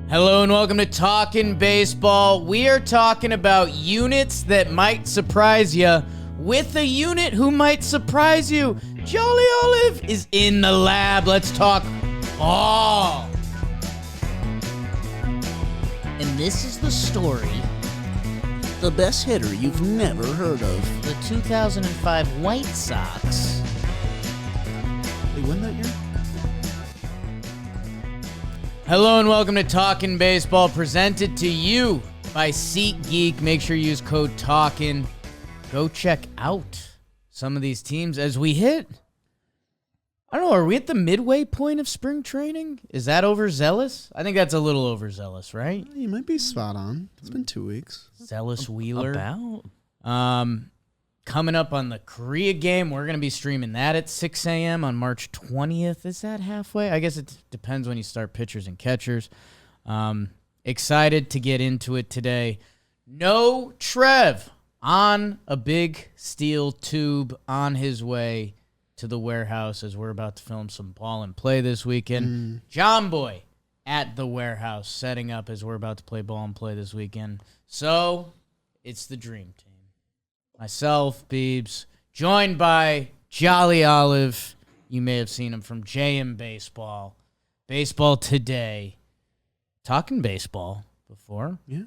Hello and welcome to Talkin Baseball. We are talking about units that might surprise you with a unit who might surprise you. Jolly Olive is in the lab. Let's talk ball. And this is the story. The best hitter you've never heard of. The 2005 White Sox. They win that year? Hello and welcome to Talkin Baseball, presented to you by SeatGeek. Make sure you use code TALKIN. Go check out some of these teams as we hit, I don't know, are we at the midway point of spring training? Is that overzealous? I think that's a little overzealous, right? You might be spot on. It's been 2 weeks. Zealous Wheeler. About? Coming up on the Korea game, we're going to be streaming that at 6 a.m. on March 20th. Is that halfway? I guess it depends when you start pitchers and catchers. Excited to get into it today. No Trev on a big steel tube on his way to the warehouse as we're about to film some ball and play this weekend. John Boy at the warehouse setting up as we're about to play ball and play this weekend. So it's the dream team. Myself, Beebs, joined by Jolly Olive. You may have seen him from JM Baseball. Baseball Today. Talking baseball before. Yeah.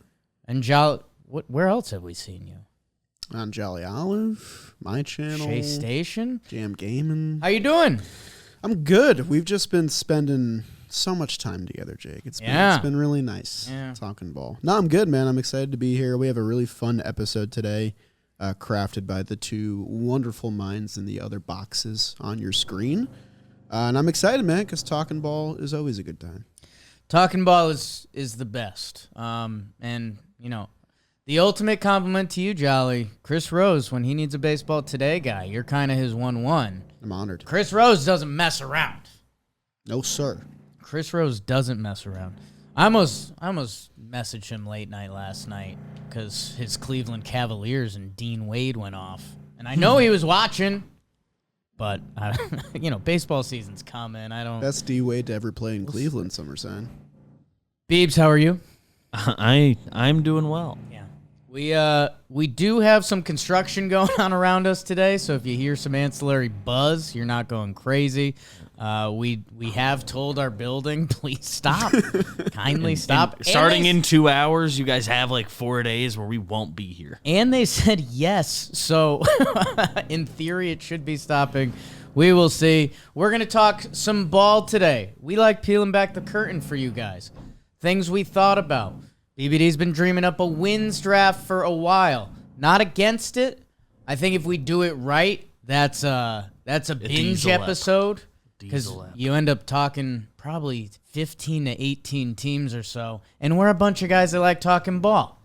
And Jolly, where else have we seen you? On Jolly Olive, my channel. Shea Station. Jam Gaming. How you doing? I'm good. We've just been spending so much time together, Jake. It's been really nice talking ball. No, I'm good, man. I'm excited to be here. We have a really fun episode today. Crafted by the two wonderful minds in the other boxes on your screen. And I'm excited, man, because talking ball is always a good time. Talking ball is the best. And, you know, the ultimate compliment to you, Jolly, Chris Rose, when he needs a Baseball Today guy, you're kind of his 1-1. I'm honored. Chris Rose doesn't mess around. No, sir. Chris Rose doesn't mess around. I almost messaged him late night last night because his Cleveland Cavaliers and Dean Wade went off. And I know he was watching, but, you know, baseball season's coming. Best D Wade to ever play in Cleveland, some are saying. Beebs, how are you? I'm doing well. Yeah. We do have some construction going on around us today, so if you hear some ancillary buzz, you're not going crazy. We have told our building, please stop. Kindly stop. And starting in 2 hours, you guys have like 4 days where we won't be here. And they said yes, so in theory it should be stopping. We will see. We're going to talk some ball today. We like peeling back the curtain for you guys. Things we thought about. BBD's been dreaming up a wins draft for a while. Not against it. I think if we do it right, that's a binge episode. Because you end up talking probably 15 to 18 teams or so. And we're a bunch of guys that like talking ball.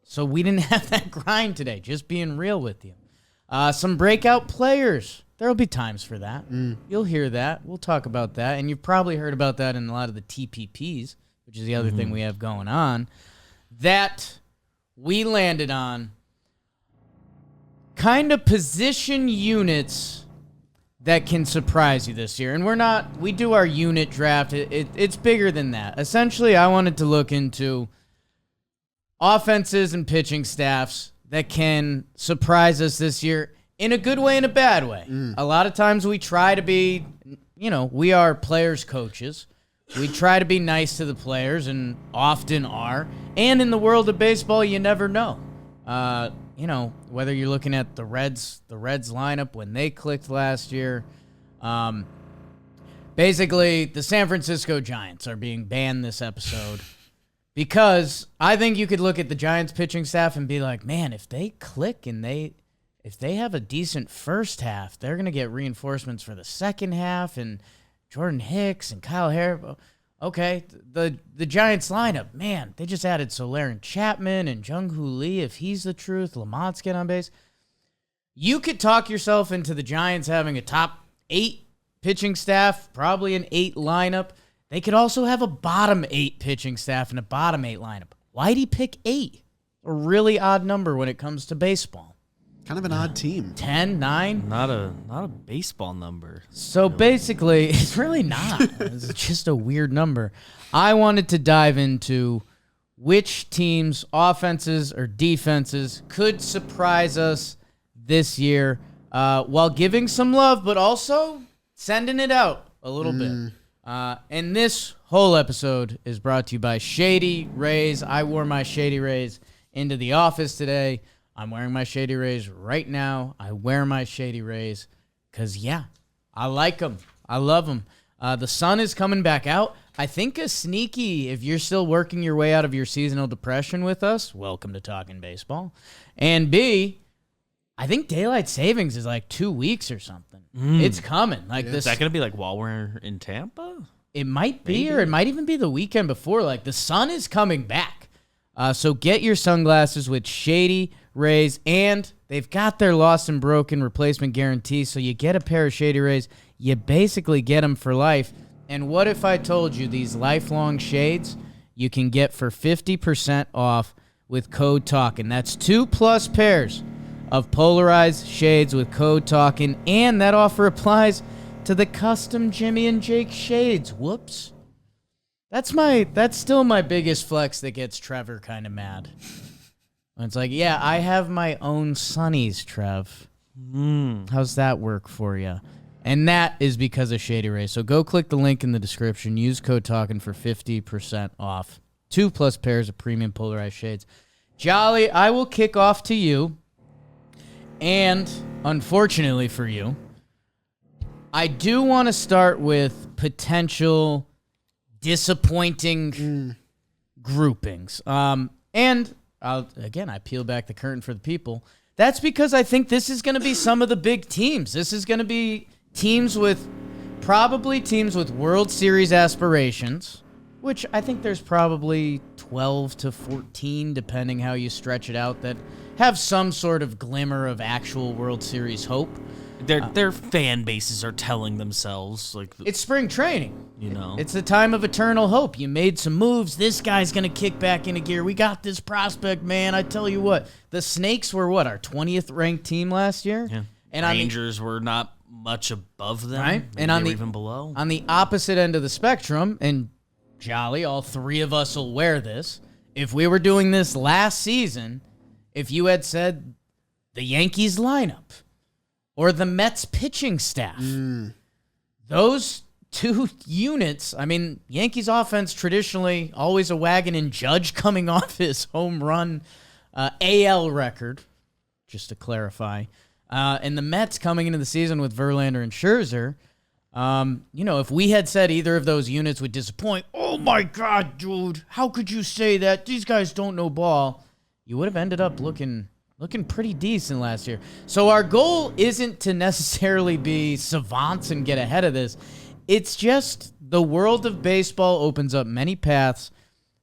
So we didn't have that grind today, just being real with you. Some breakout players. There will be times for that. You'll hear that. We'll talk about that. And you've probably heard about that in a lot of the TPPs, which is the other thing we have going on. That we landed on kind of position units that can surprise you this year. And we do our unit draft. It's bigger than that. Essentially, I wanted to look into offenses and pitching staffs that can surprise us this year in a good way and a bad way. A lot of times we try to be, you know, we are players' coaches. We try to be nice to the players and often are. And in the world of baseball, you never know. You know, whether you're looking at the Reds lineup when they clicked last year. Basically, the San Francisco Giants are being banned this episode because I think you could look at the Giants pitching staff and be like, man, if they click and if they have a decent first half, they're going to get reinforcements for the second half and Jordan Hicks and Kyle Harris. Okay, the Giants lineup, man, they just added Soler and Chapman and Jung-Hoo Lee. If he's the truth, Lamont's get on base. You could talk yourself into the Giants having a top 8 pitching staff, probably an 8 lineup. They could also have a bottom 8 pitching staff and a bottom 8 lineup. Why'd he pick 8? A really odd number when it comes to baseball. Kind of an odd team. 10, 9. Not a baseball number. So basically, it's really not. It's just a weird number. I wanted to dive into which teams' offenses or defenses could surprise us this year while giving some love, but also sending it out a little bit. And this whole episode is brought to you by Shady Rays. I wore my Shady Rays into the office today. I'm wearing my Shady Rays right now. I wear my Shady Rays because, yeah, I like them. I love them. The sun is coming back out. I think a sneaky, if you're still working your way out of your seasonal depression with us, welcome to Talkin' Baseball. And B, I think daylight savings is like 2 weeks or something. It's coming. Like this. Is that going to be like while we're in Tampa? It might be, or it might even be the weekend before. Like the sun is coming back. So get your sunglasses with Shady Rays, and they've got their lost and broken replacement guarantee. So you get a pair of Shady Rays, you basically get them for life. And what if I told you these lifelong shades you can get for 50% off with code TALKIN? That's 2+ pairs of polarized shades with code TALKIN, and that offer applies to the custom Jimmy and Jake shades. Whoops. That's still my biggest flex that gets Trevor kind of mad. It's like, yeah, I have my own Sunnies, Trev. How's that work for you? And that is because of Shady Rays. So go click the link in the description. Use code TALKIN for 50% off. 2+ pairs of premium polarized shades. Jolly, I will kick off to you. And unfortunately for you, I do want to start with potential disappointing groupings. And again, I peel back the curtain for the people. That's because I think this is going to be some of the big teams. This is going to be probably teams with World Series aspirations, which I think there's probably 12 to 14, depending how you stretch it out, that have some sort of glimmer of actual World Series hope. Their fan bases are telling themselves like it's spring training. You know, it's the time of eternal hope. You made some moves. This guy's gonna kick back into gear. We got this prospect, man. I tell you what, the Snakes were our 20th ranked team last year, yeah. And Rangers were not much above them, right? Maybe and even below. On the opposite end of the spectrum, and Jolly, all three of us will wear this. If we were doing this last season, if you had said the Yankees lineup or the Mets pitching staff, those two units, I mean, Yankees offense traditionally always a wagon and Judge coming off his home run AL record, just to clarify. And the Mets coming into the season with Verlander and Scherzer, if we had said either of those units would disappoint, oh my God, dude, how could you say that? These guys don't know ball. You would have ended up looking pretty decent last year. So our goal isn't to necessarily be savants and get ahead of this. It's just the world of baseball opens up many paths.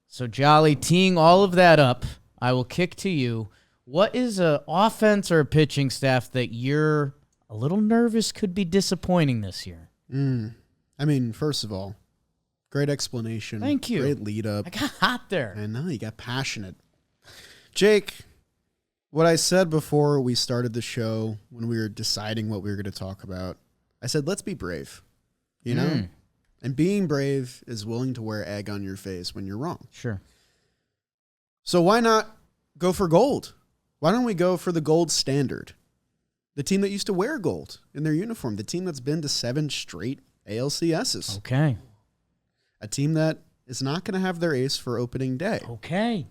So Jolly, teeing all of that up, I will kick to you. What is an offense or a pitching staff that you're a little nervous could be disappointing this year? I mean, first of all, great explanation. Thank you. Great lead up. I got hot there. I know, you got passionate. Jake, what I said before we started the show, when we were deciding what we were going to talk about, I said, let's be brave, you know? And being brave is willing to wear egg on your face when you're wrong. Sure. So why not go for gold? Why don't we go for the gold standard? The team that used to wear gold in their uniform. The team that's been to 7 straight ALCSs. Okay. A team that is not going to have their ace for opening day. Okay.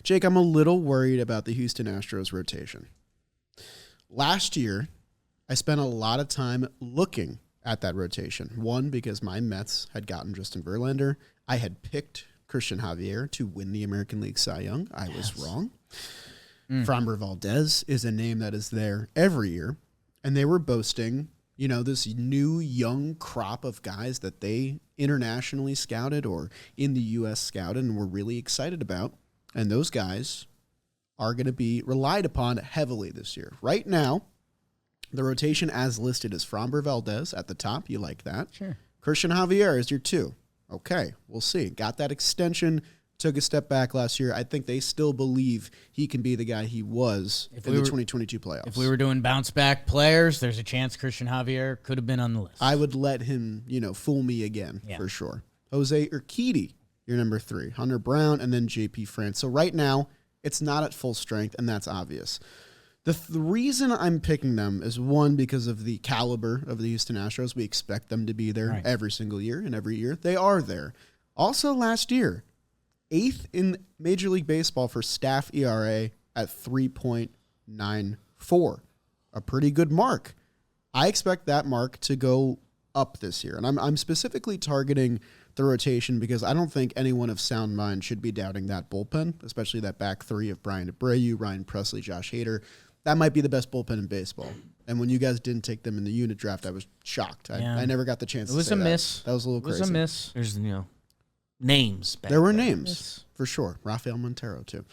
Jake, I'm a little worried about the Houston Astros rotation. Last year, I spent a lot of time looking at that rotation. One, because my Mets had gotten Justin Verlander. I had picked Christian Javier to win the American League Cy Young. I was wrong. Framber Valdez is a name that is there every year. And they were boasting, this new young crop of guys that they internationally scouted or in the U.S. scouted and were really excited about. And those guys are going to be relied upon heavily this year. Right now, the rotation as listed is Framber Valdez at the top. You like that? Sure. Christian Javier is your 2. Okay, we'll see. Got that extension took a step back last year. I think they still believe he can be the guy he was in the 2022 playoffs. If we were doing bounce back players, there's a chance Christian Javier could have been on the list. I would let him, fool me again for sure. Jose Urquidy, your number 3. Hunter Brown, and then JP France. So right now, it's not at full strength, and that's obvious. The reason I'm picking them is, one, because of the caliber of the Houston Astros. We expect them to be there every single year, and every year they are there. Also, last year, 8th in Major League Baseball for staff ERA at 3.94. A pretty good mark. I expect that mark to go up this year. And I'm specifically targeting the rotation because I don't think anyone of sound mind should be doubting that bullpen, especially that back 3 of Brian Abreu, Ryan Presley, Josh Hader. That might be the best bullpen in baseball. And when you guys didn't take them in the unit draft, I was shocked. I never got the chance to say that. It was a miss. That was a little crazy. It was a miss. There's, names back there were names, for sure. Rafael Montero, too.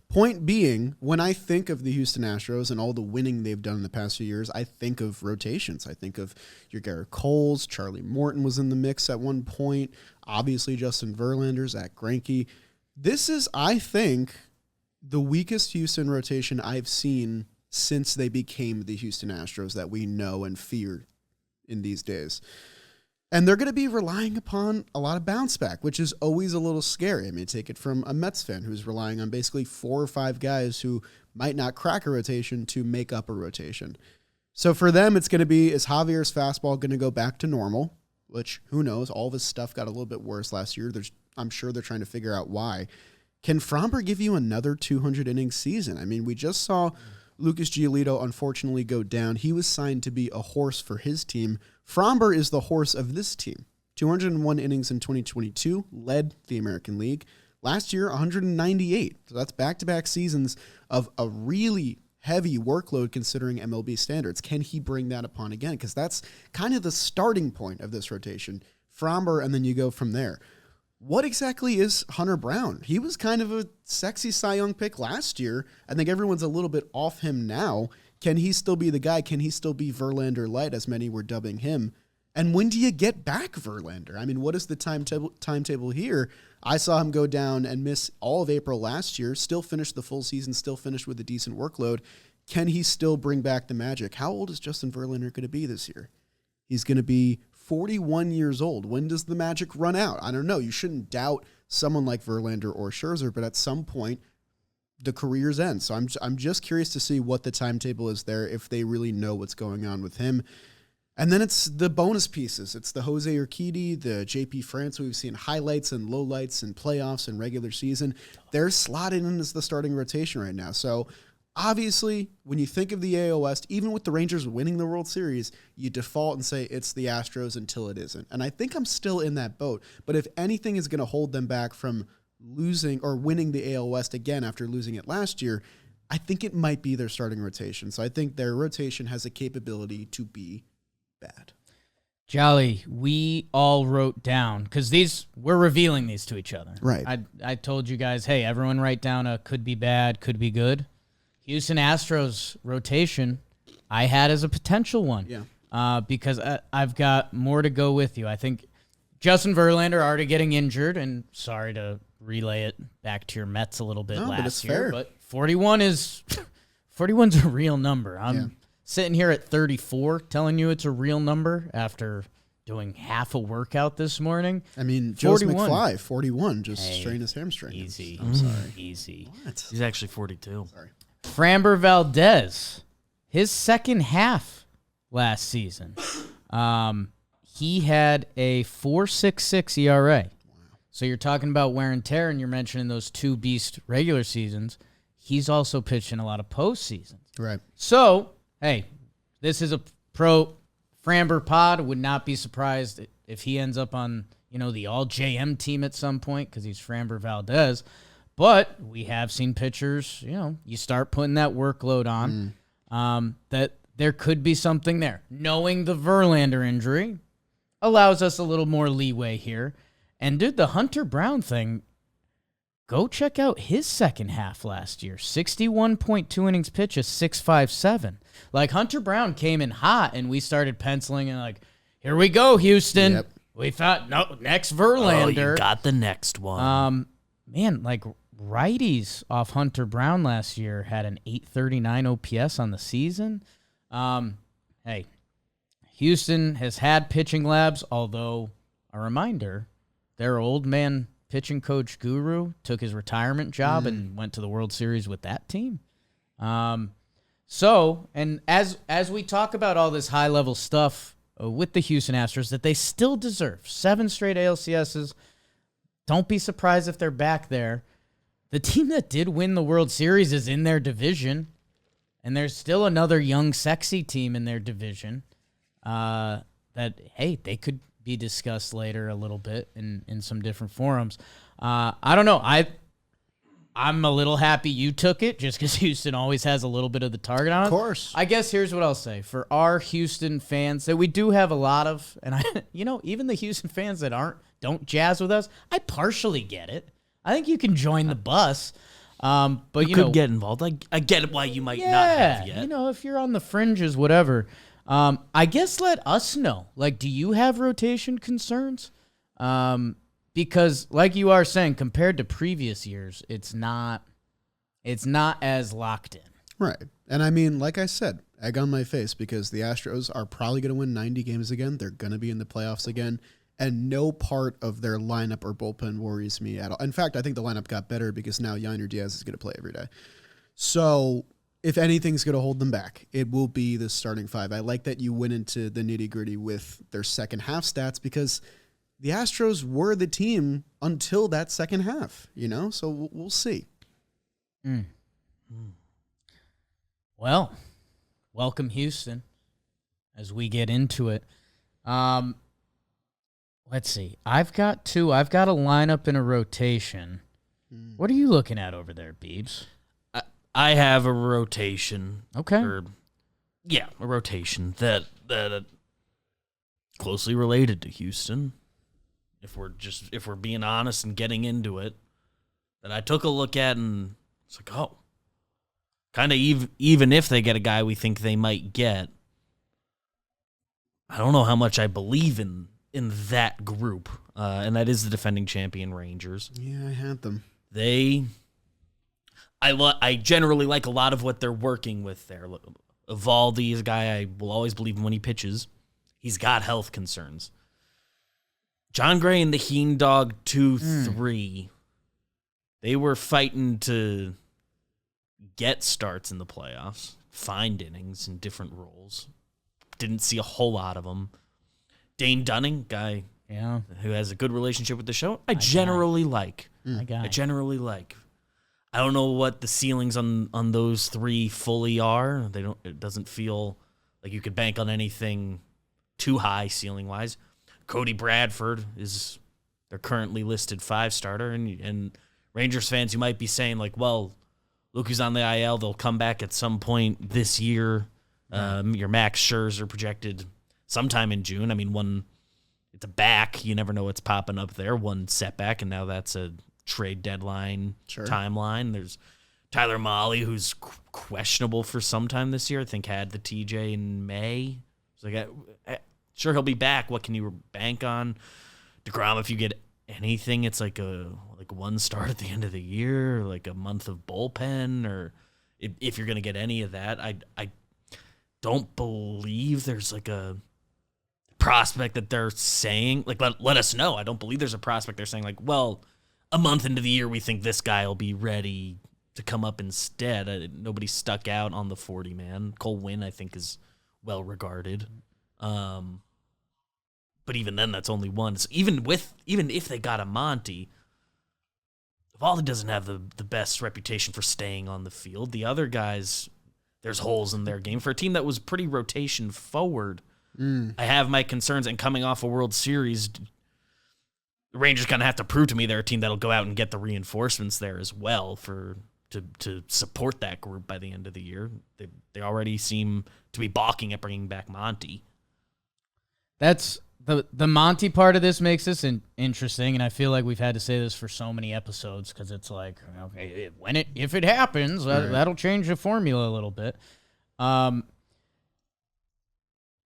Point being, when I think of the Houston Astros and all the winning they've done in the past few years, I think of rotations. I think of your Garrett Coles. Charlie Morton was in the mix at one point. Obviously, Justin Verlander, Zach Greinke. This is, I think, the weakest Houston rotation I've seen since they became the Houston Astros that we know and fear in these days. And they're going to be relying upon a lot of bounce back, which is always a little scary. I mean, take it from a Mets fan who's relying on basically 4 or 5 guys who might not crack a rotation to make up a rotation. So for them, it's going to be, is Javier's fastball going to go back to normal? Which, who knows? All of his stuff got a little bit worse last year. I'm sure they're trying to figure out why. Can Fromber give you another 200-inning season? I mean, we just saw Lucas Giolito unfortunately go down. He was signed to be a horse for his team. Fromber is the horse of this team. 201 innings in 2022, led the American League. Last year, 198. So that's back-to-back seasons of a really heavy workload considering MLB standards. Can he bring that upon again? Because that's kind of the starting point of this rotation. Fromber, and then you go from there. What exactly is Hunter Brown? He was kind of a sexy Cy Young pick last year. I think everyone's a little bit off him now. Can he still be the guy? Can he still be Verlander light, as many were dubbing him? And when do you get back Verlander? I mean, what is the timetable here? I saw him go down and miss all of April last year, still finished the full season, still finished with a decent workload. Can he still bring back the magic? How old is Justin Verlander going to be this year? He's going to be 41 years old. When does the magic run out? I don't know. You shouldn't doubt someone like Verlander or Scherzer, but at some point, the careers end. So I'm just curious to see what the timetable is there, if they really know what's going on with him. And then it's the bonus pieces. It's the Jose Urquidy, the JP France we've seen highlights and lowlights and playoffs and regular season. They're slotted in as the starting rotation right now. So obviously, when you think of the AL West, even with the Rangers winning the World Series, you default and say it's the Astros until it isn't. And I think I'm still in that boat. But if anything is going to hold them back from losing or winning the AL West again after losing it last year, I think it might be their starting rotation. So I think their rotation has a capability to be bad. Jolly, we all wrote down, because we're revealing these to each other. Right. I told you guys, hey, everyone write down a could be bad, could be good. Houston Astros rotation, I had as a potential one. Yeah. Because I've got more to go with you. I think Justin Verlander already getting injured, and sorry to relay it back to your Mets a little bit last year, but 41's a real number. I'm sitting here at 34 telling you it's a real number after doing half a workout this morning. I mean, Joe McFly, 41, just strained his hamstring. Easy. I'm sorry. Easy. What? He's actually 42. Sorry. Framber Valdez, his second half last season, he had a 4.66 ERA. So you're talking about wear and tear, and you're mentioning those 2 beast regular seasons. He's also pitched in a lot of postseasons. Right. So, hey, this is a pro Framber pod. Would not be surprised if he ends up on, the all-JM team at some point because he's Framber Valdez. But we have seen pitchers, you start putting that workload on, that there could be something there. Knowing the Verlander injury allows us a little more leeway here. And, dude, the Hunter Brown thing, go check out his second half last year. 61.2 innings pitched, a 6.57. Like, Hunter Brown came in hot, and we started penciling and like, here we go, Houston. Yep. We thought, no, next Verlander. Oh, you got the next one. man, like righties off Hunter Brown last year had an 839 OPS on the season. Hey, Houston has had pitching labs, although a reminder, their old man pitching coach guru took his retirement job and went to the World Series with that team. So, and as we talk about all this high-level stuff with the Houston Astros that they still deserve, 7 straight ALCSs, don't be surprised if they're back there. The team that did win the World Series is in their division, and there's still another young, sexy team in their division that, hey, they could be discussed later a little bit in some different forums. I don't know. I'm a little happy you took it just because Houston always has a little bit of the target on it. Of course. I guess here's what I'll say. For our Houston fans that we do have a lot of, and even the Houston fans that don't jazz with us, I partially get it. I think you can join the bus. But you could get involved. I get why you might not have yet. If you're on the fringes, whatever. I guess let us know. Like, do you have rotation concerns? Because like you are saying, compared to previous years, it's not as locked in. Right. And I mean, like I said, egg on my face because the Astros are probably going to win 90 games again. They're going to be in the playoffs again. And no part of their lineup or bullpen worries me at all. In fact, I think the lineup got better because now Yainer Diaz is going to play every day. So if anything's going to hold them back, it will be the starting 5. I like that you went into the nitty-gritty with their second half stats because the Astros were the team until that second half, So we'll see. Well, welcome Houston as we get into it. Let's see. I've got 2. I've got a lineup in a rotation. What are you looking at over there, Beebs? I have a rotation. Okay. A rotation that closely related to Houston. If we're being honest and getting into it, that I took a look at and it's like, oh, kind of even if they get a guy we think they might get, I don't know how much I believe in that group, and that is the defending champion Rangers. Yeah, I had them. I generally like a lot of what they're working with there. Evaldi is a guy I will always believe in when he pitches. He's got health concerns. John Gray and the Heen Dog 2-3, they were fighting to get starts in the playoffs, find innings in different roles. Didn't see a whole lot of them. Dane Dunning, guy who has a good relationship with the show, I generally like. I don't know what the ceilings on those 3 fully are. It doesn't feel like you could bank on anything too high ceiling wise. Cody Bradford they're currently listed 5-starter, and Rangers fans, you might be saying like, well, look who's on the IL. They'll come back at some point this year. Your Max Scherzer projected sometime in June. I mean, it's a back. You never know what's popping up there. One setback, and now that's a trade deadline timeline. There's Tyler Mahle, who's questionable for some time this year. I think had the TJ in May. It's like, sure, he'll be back. What can you bank on? DeGrom, if you get anything, it's like one start at the end of the year, or like a month of bullpen, or if you're going to get any of that. I don't believe there's like a prospect that they're saying, like, let us know. I don't believe there's a prospect they're saying, like, well, a month into the year, we think this guy will be ready to come up instead. Nobody stuck out on the 40-man. Cole Winn, I think, is well regarded. But even then, that's only one. So even if they got a Monty, Evaldi doesn't have the best reputation for staying on the field. The other guys, there's holes in their game. For a team that was pretty rotation forward, I have my concerns. And coming off a World Series, the Rangers kind of have to prove to me they're a team that'll go out and get the reinforcements there as well to support that group by the end of the year. They already seem to be balking at bringing back Monty. That's the Monty part of this makes this interesting, and I feel like we've had to say this for so many episodes because it's like, okay, if it happens, that'll change the formula a little bit.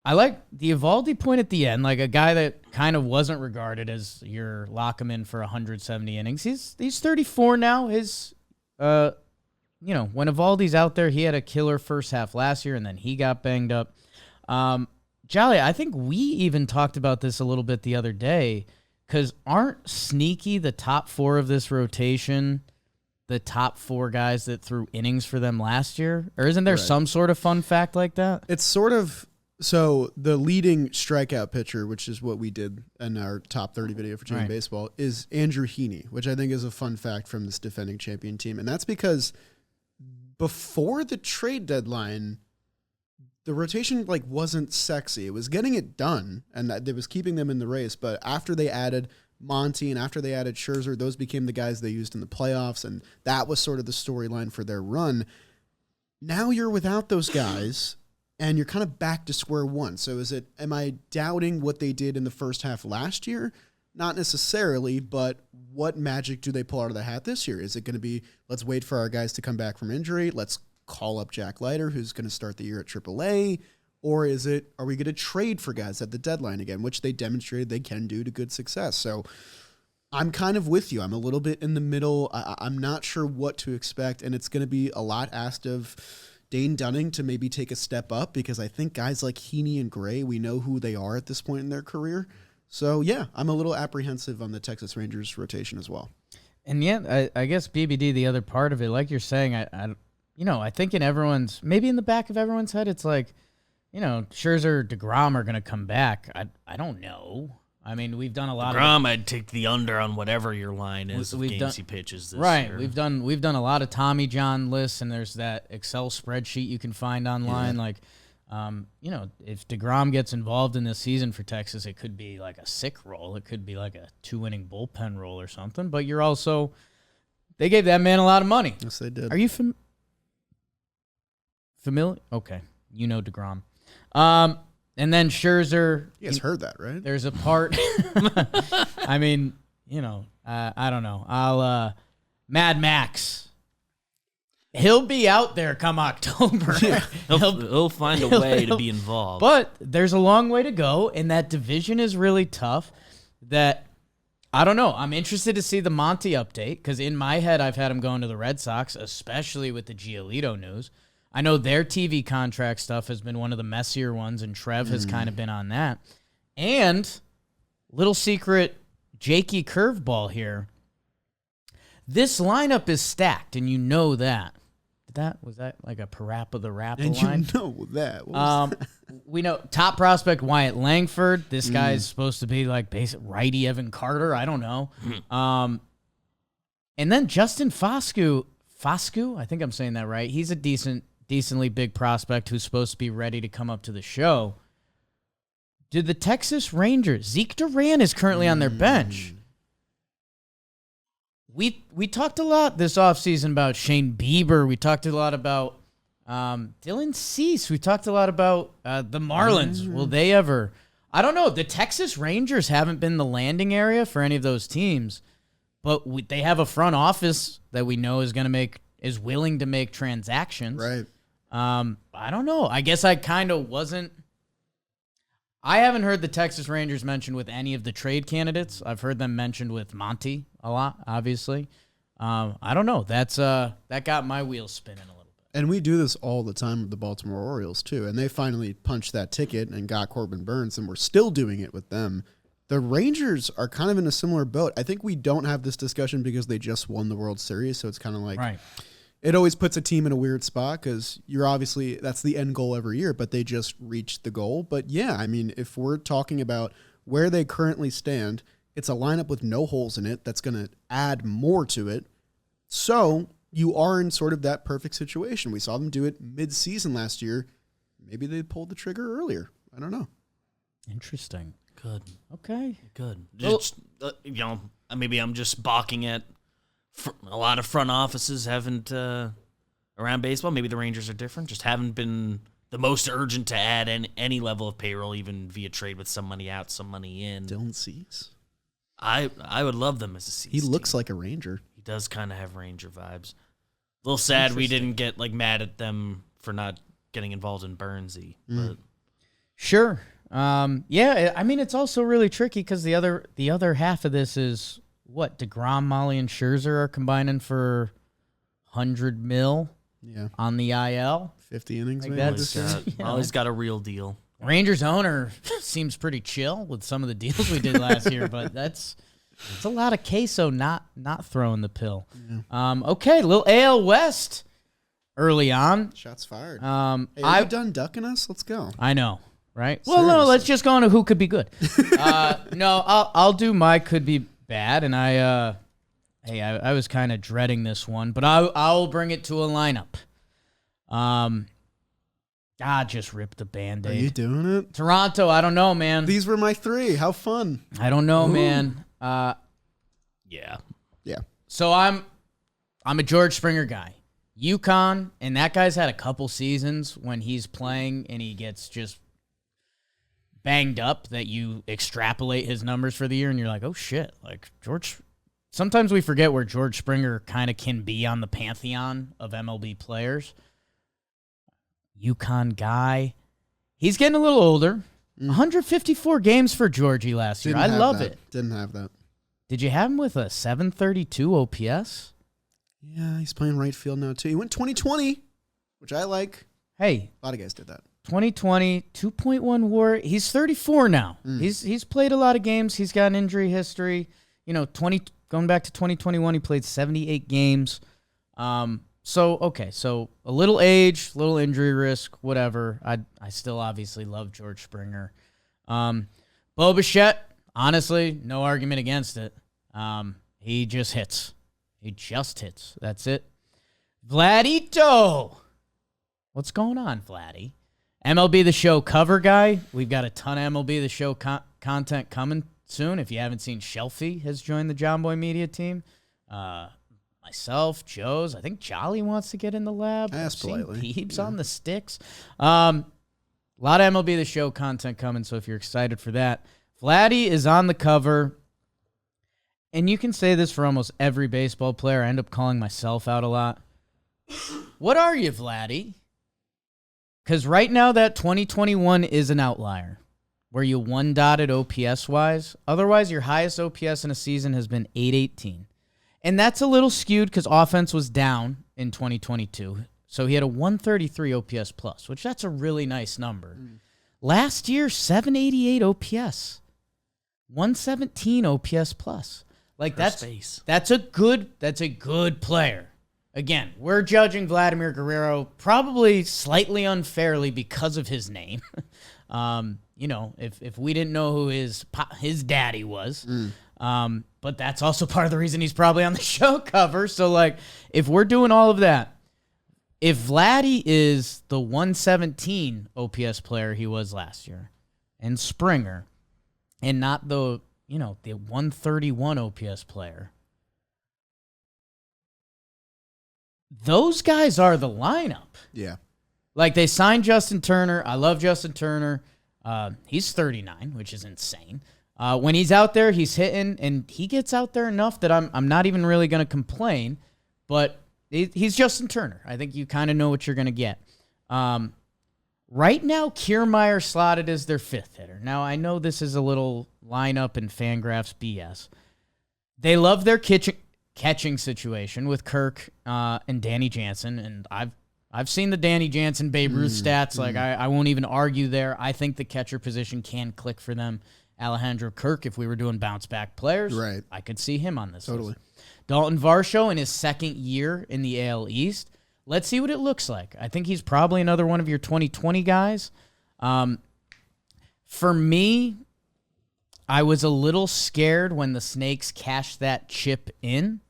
I like the Evaldi point at the end, like a guy that kind of wasn't regarded as your lock him in for 170 innings. He's 34 now. His, when Evaldi's out there, he had a killer first half last year, and then he got banged up. Jolly, I think we even talked about this a little bit the other day, because aren't Sneaky the top 4 of this rotation, the top 4 guys that threw innings for them last year? Or isn't there some sort of fun fact like that? It's sort of... So the leading strikeout pitcher, which is what we did in our top 30 video for Jam Baseball, is Andrew Heaney, which I think is a fun fact from this defending champion team. And that's because before the trade deadline, the rotation wasn't sexy. It was getting it done, and it was keeping them in the race. But after they added Monty and after they added Scherzer, those became the guys they used in the playoffs, and that was sort of the storyline for their run. Now you're without those guys, and you're kind of back to square one. So am I doubting what they did in the first half last year? Not necessarily, but what magic do they pull out of the hat this year? Is it going to be, let's wait for our guys to come back from injury, let's call up Jack Leiter, who's going to start the year at AAA, or are we going to trade for guys at the deadline again, which they demonstrated they can do to good success? So I'm kind of with you. I'm a little bit in the middle. I'm not sure what to expect, and it's going to be a lot asked of Dane Dunning to maybe take a step up, because I think guys like Heaney and Gray, we know who they are at this point in their career. So, yeah, I'm a little apprehensive on the Texas Rangers rotation as well. And yet, I guess BBD, the other part of it, like you're saying, I think maybe in the back of everyone's head, it's like, Scherzer, DeGrom are going to come back. I don't know. I mean, we've done a lot DeGrom, I'd take the under on whatever your line is of games he pitches this year. We've done a lot of Tommy John lists, and there's that Excel spreadsheet you can find online. Yeah. If DeGrom gets involved in this season for Texas, it could be like a sick role. It could be like a 2-inning bullpen role or something. But they gave that man a lot of money. Yes, they did. Are you familiar? Okay. DeGrom. And then Scherzer. You guys heard that, right? There's a part. I mean, I don't know. Mad Max. He'll be out there come October. He'll find a way to be involved. But there's a long way to go, and that division is really tough. I don't know. I'm interested to see the Monty update, because in my head, I've had him going to the Red Sox, especially with the Giolito news. I know their TV contract stuff has been one of the messier ones, and Trev has kind of been on that. And little secret, Jakey curveball here. This lineup is stacked, and you know that. Was that like a Parappa the Rapper line? And you know that. We know top prospect Wyatt Langford. This guy's supposed to be like basic righty Evan Carter. I don't know. And then Justin Foscue, I think I'm saying that right. He's a decently big prospect who's supposed to be ready to come up to the show. Did the Texas Rangers, Zeke Duran is currently on their bench. We talked a lot this offseason about Shane Bieber. We talked a lot about Dylan Cease. We talked a lot about the Marlins. Will they ever? I don't know. The Texas Rangers haven't been the landing area for any of those teams, but they have a front office that we know is willing to make transactions. Right. I don't know. I guess I kind of wasn't. I haven't heard the Texas Rangers mentioned with any of the trade candidates. I've heard them mentioned with Monty a lot, obviously. I don't know. That got my wheels spinning a little bit. And we do this all the time with the Baltimore Orioles, too. And they finally punched that ticket and got Corbin Burns, and we're still doing it with them. The Rangers are kind of in a similar boat. I think we don't have this discussion because they just won the World Series, so it's kind of like... Right. It always puts a team in a weird spot because that's the end goal every year, but they just reached the goal. But yeah, I mean, if we're talking about where they currently stand, it's a lineup with no holes in it that's going to add more to it. So you are in sort of that perfect situation. We saw them do it mid-season last year. Maybe they pulled the trigger earlier. I don't know. Interesting. Good. Okay. Good. Just, maybe I'm just balking at a lot of front offices haven't, around baseball, maybe the Rangers are different, just haven't been the most urgent to add any level of payroll, even via trade with some money out, some money in. Dylan Cease. I would love them as a Cease He looks team. like a Ranger. He does kind of have Ranger vibes. A little sad we didn't get mad at them for not getting involved in Burnsy. But Sure. Yeah, I mean, it's also really tricky because the other half of this is what DeGrom, Molly, and Scherzer are combining for $100 million on the IL. 50 innings, Like maybe. Molly's got a real deal. Rangers owner seems pretty chill with some of the deals we did last year, but it's a lot of queso not throwing the pill. Yeah. Okay, little AL West early on. Shots fired. Hey, are you done ducking us? Let's go. I know, right? Seriously. Well, no, let's just go on to who could be good. No, I'll do my could be bad, and I was kind of dreading this one, but I'll bring it to a lineup. Just rip the Band-Aid. Are you doing it? Toronto, I don't know, man. These were my 3. How fun. I don't know, man. Yeah. So I'm a George Springer guy. UConn, and that guy's had a couple seasons when he's playing and he gets just banged up that you extrapolate his numbers for the year and you're like, oh shit, like George. Sometimes we forget where George Springer kind of can be on the pantheon of MLB players. UConn guy. He's getting a little older. 154 games for Georgie last year. I love it. Didn't have that. Did you have him with a 732 OPS? Yeah, he's playing right field now, too. He went 2020, which I like. Hey. A lot of guys did that. 2020, 2.1 WAR. He's 34 now. He's played a lot of games. He's got an injury history. Going back to 2021, he played 78 games. So a little age, little injury risk, whatever. I still obviously love George Springer. Bo Bichette, honestly, no argument against it. He just hits. That's it. Vladito. What's going on, Vladdy? MLB The Show cover guy. We've got a ton of MLB The Show content coming soon. If you haven't seen, Shelfie has joined the John Boy Media team. Myself, Joe's. I think Jolly wants to get in the lab. Ask politely. Peeps on the sticks. A lot of MLB The Show content coming, so if you're excited for that. Vladdy is on the cover. And you can say this for almost every baseball player. I end up calling myself out a lot. What are you, Vladdy? Because right now that 2021 is an outlier where you one-dotted OPS-wise. Otherwise, your highest OPS in a season has been 818. And that's a little skewed because offense was down in 2022. So he had a 133 OPS plus, which that's a really nice number. Last year, 788 OPS. 117 OPS plus. Like that's a good player. Again, we're judging Vladimir Guerrero probably slightly unfairly because of his name. If we didn't know who his daddy was. But that's also part of the reason he's probably on the show cover. So, like, if we're doing all of that, if Vladdy is the 117 OPS player he was last year, and Springer, and not the 131 OPS player, those guys are the lineup. Yeah. Like, they signed Justin Turner. I love Justin Turner. He's 39, which is insane. When he's out there, he's hitting, and he gets out there enough that I'm not even really going to complain. But he's Justin Turner. I think you kind of know what you're going to get. Right now, Kiermaier slotted as their 5th hitter. Now, I know this is a little lineup and Fangraphs BS. They love their catching situation with Kirk and Danny Jansen, and I've seen the Danny Jansen Babe Ruth stats. Like, I won't even argue there. I think the catcher position can click for them. Alejandro Kirk, if we were doing bounce-back players, right, I could see him on this totally list. Dalton Varsho in his 2nd year in the AL East. Let's see what it looks like. I think he's probably another one of your 2020 guys. For me, I was a little scared when the Snakes cashed that chip in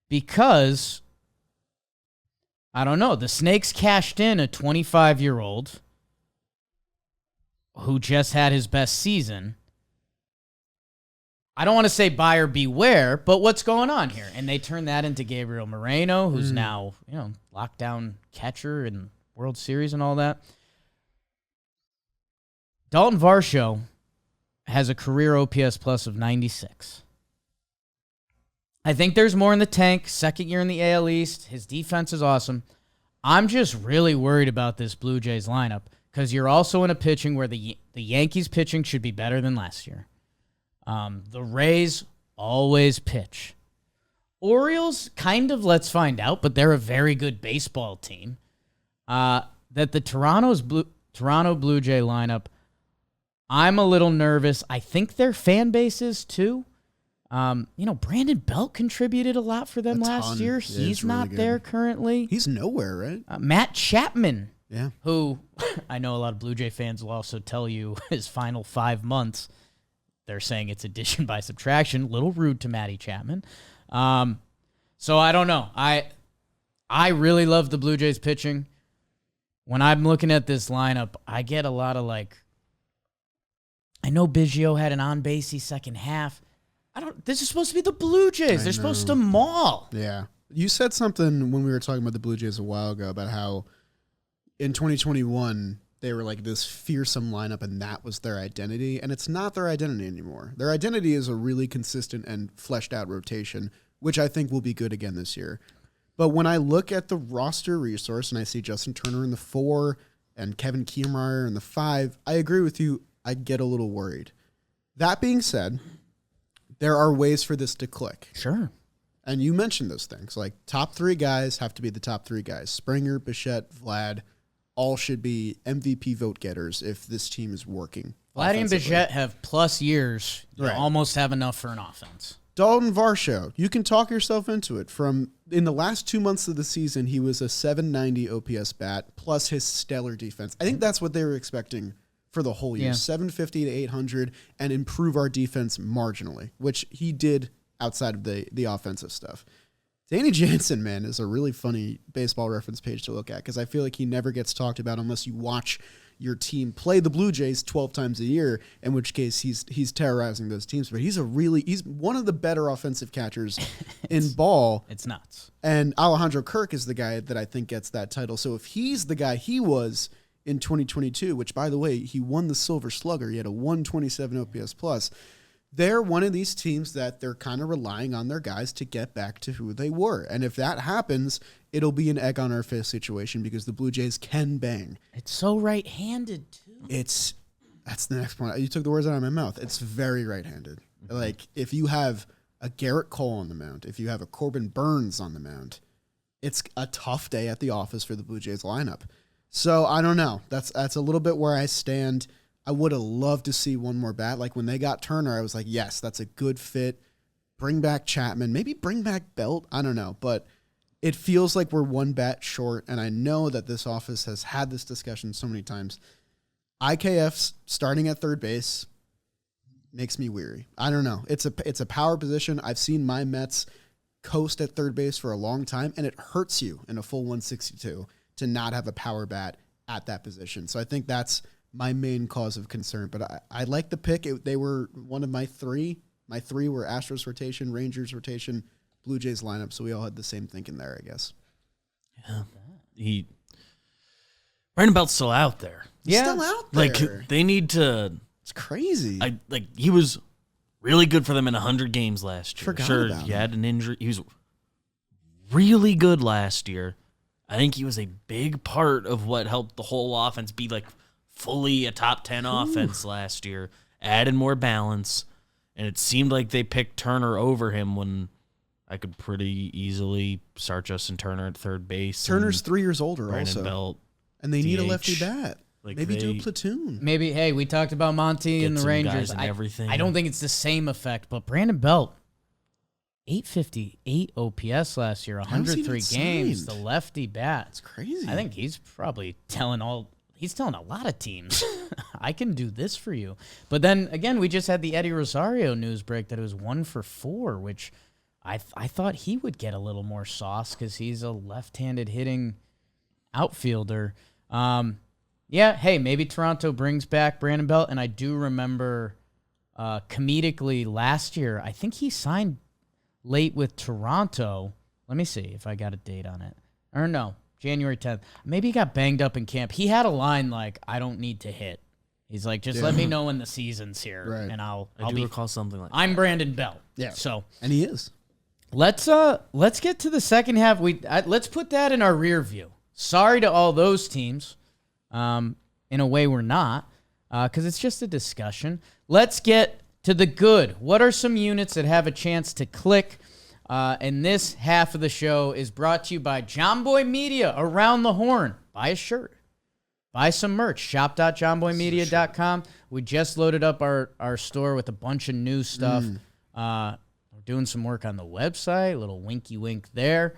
because, I don't know, the Snakes cashed in a 25-year-old who just had his best season. I don't want to say buyer beware, but what's going on here? And they turned that into Gabriel Moreno, who's now, lockdown catcher in World Series and all that. Dalton Varsho has a career OPS plus of 96. I think there's more in the tank. 2nd year in the AL East. His defense is awesome. I'm just really worried about this Blue Jays lineup because you're also in a pitching where the Yankees pitching should be better than last year. The Rays always pitch. Orioles, kind of, let's find out, but they're a very good baseball team. That the Toronto Blue Jay lineup, I'm a little nervous. I think their fan bases too. Brandon Belt contributed a lot for them last year. Yeah, he's not really there currently. He's nowhere, right? Matt Chapman, yeah, who I know a lot of Blue Jay fans will also tell you his final 5 months, they're saying it's addition by subtraction. Little rude to Matty Chapman. So I don't know. I really love the Blue Jays pitching. When I'm looking at this lineup, I get a lot of I know Biggio had an on-basey second half. This is supposed to be the Blue Jays. They're supposed to maul. Yeah. You said something when we were talking about the Blue Jays a while ago about how in 2021 they were this fearsome lineup and that was their identity, and it's not their identity anymore. Their identity is a really consistent and fleshed out rotation, which I think will be good again this year. But when I look at the roster resource and I see Justin Turner in the 4 and Kevin Kiermaier in the 5, I agree with you. I get a little worried. That being said, there are ways for this to click. Sure. And you mentioned those things. Top 3 guys have to be the top 3 guys. Springer, Bichette, Vlad, all should be MVP vote getters if this team is working. Vlad and Bichette have plus years. You almost have enough for an offense. Dalton Varsho, you can talk yourself into it. In the last 2 months of the season, he was a 790 OPS bat plus his stellar defense. I think that's what they were expecting for the whole year, 750 to 800, and improve our defense marginally, which he did outside of the offensive stuff. Danny Jansen, man, is a really funny baseball reference page to look at because I feel like he never gets talked about unless you watch your team play the Blue Jays 12 times a year, in which case he's terrorizing those teams. But he's one of the better offensive catchers in ball. It's nuts. And Alejandro Kirk is the guy that I think gets that title. So if he's the guy he was in 2022, which, by the way, he won the Silver Slugger. He had a 127 OPS plus. They're one of these teams that they're kind of relying on their guys to get back to who they were. And if that happens, it'll be an egg on our face situation because the Blue Jays can bang. It's so right-handed, too. That's the next point. You took the words out of my mouth. It's very right-handed. If you have a Garrett Cole on the mound, if you have a Corbin Burns on the mound, it's a tough day at the office for the Blue Jays lineup. So I don't know. That's a little bit where I stand. I would have loved to see one more bat. When they got Turner, I was like, yes, that's a good fit. Bring back Chapman. Maybe bring back Belt. I don't know. But it feels like we're one bat short, and I know that this office has had this discussion so many times. IKF's starting at third base makes me weary. I don't know. It's a power position. I've seen my Mets coast at third base for a long time, and it hurts you in a full 162 to not have a power bat at that position. So I think that's my main cause of concern. But I like the pick. They were one of my 3. My 3 were Astros rotation, Rangers rotation, Blue Jays lineup. So we all had the same thinking there, I guess. Yeah. Brandon Belt's still out there. He's still out there. They need to. It's crazy. He was really good for them in 100 games last year. Forgot about he him. had an injury. He was really good last year. I think he was a big part of what helped the whole offense be fully a top 10 offense last year. Added more balance, and it seemed like they picked Turner over him when I could pretty easily start Justin Turner at third base. Turner's 3 years older Brandon also. Belt, And they need a DH. lefty bat. Maybe do a platoon. Maybe, hey, we talked about Monty and the some Rangers. guys and everything. I don't think it's the same effect, but Brandon Belt, 858 OPS last year, 103 games, the lefty bat. It's crazy. I think he's probably telling a lot of teams, I can do this for you. But then, again, we just had the Eddie Rosario news break that it was 1 for 4, which I thought he would get a little more sauce because he's a left-handed hitting outfielder. Hey, maybe Toronto brings back Brandon Belt, and I do remember comedically last year, I think he signed late with Toronto. Let me see if I got a date on it. Or no, January 10th. Maybe he got banged up in camp. He had a line I don't need to hit. He's like, just let me know when the season's here, and I'll recall something like that. I'm Brandon Belt. Yeah. So, and he is. Let's get to the second half. Let's put that in our rear view. Sorry to all those teams. in a way we're not, because it's just a discussion. Let's get to the good. What are some units that have a chance to click? And this half of the show is brought to you by John Boy Media, Around the Horn. Buy a shirt. Buy some merch. Shop.johnboymedia.com. We just loaded up our store with a bunch of new stuff. We're doing some work on the website. A little winky wink there.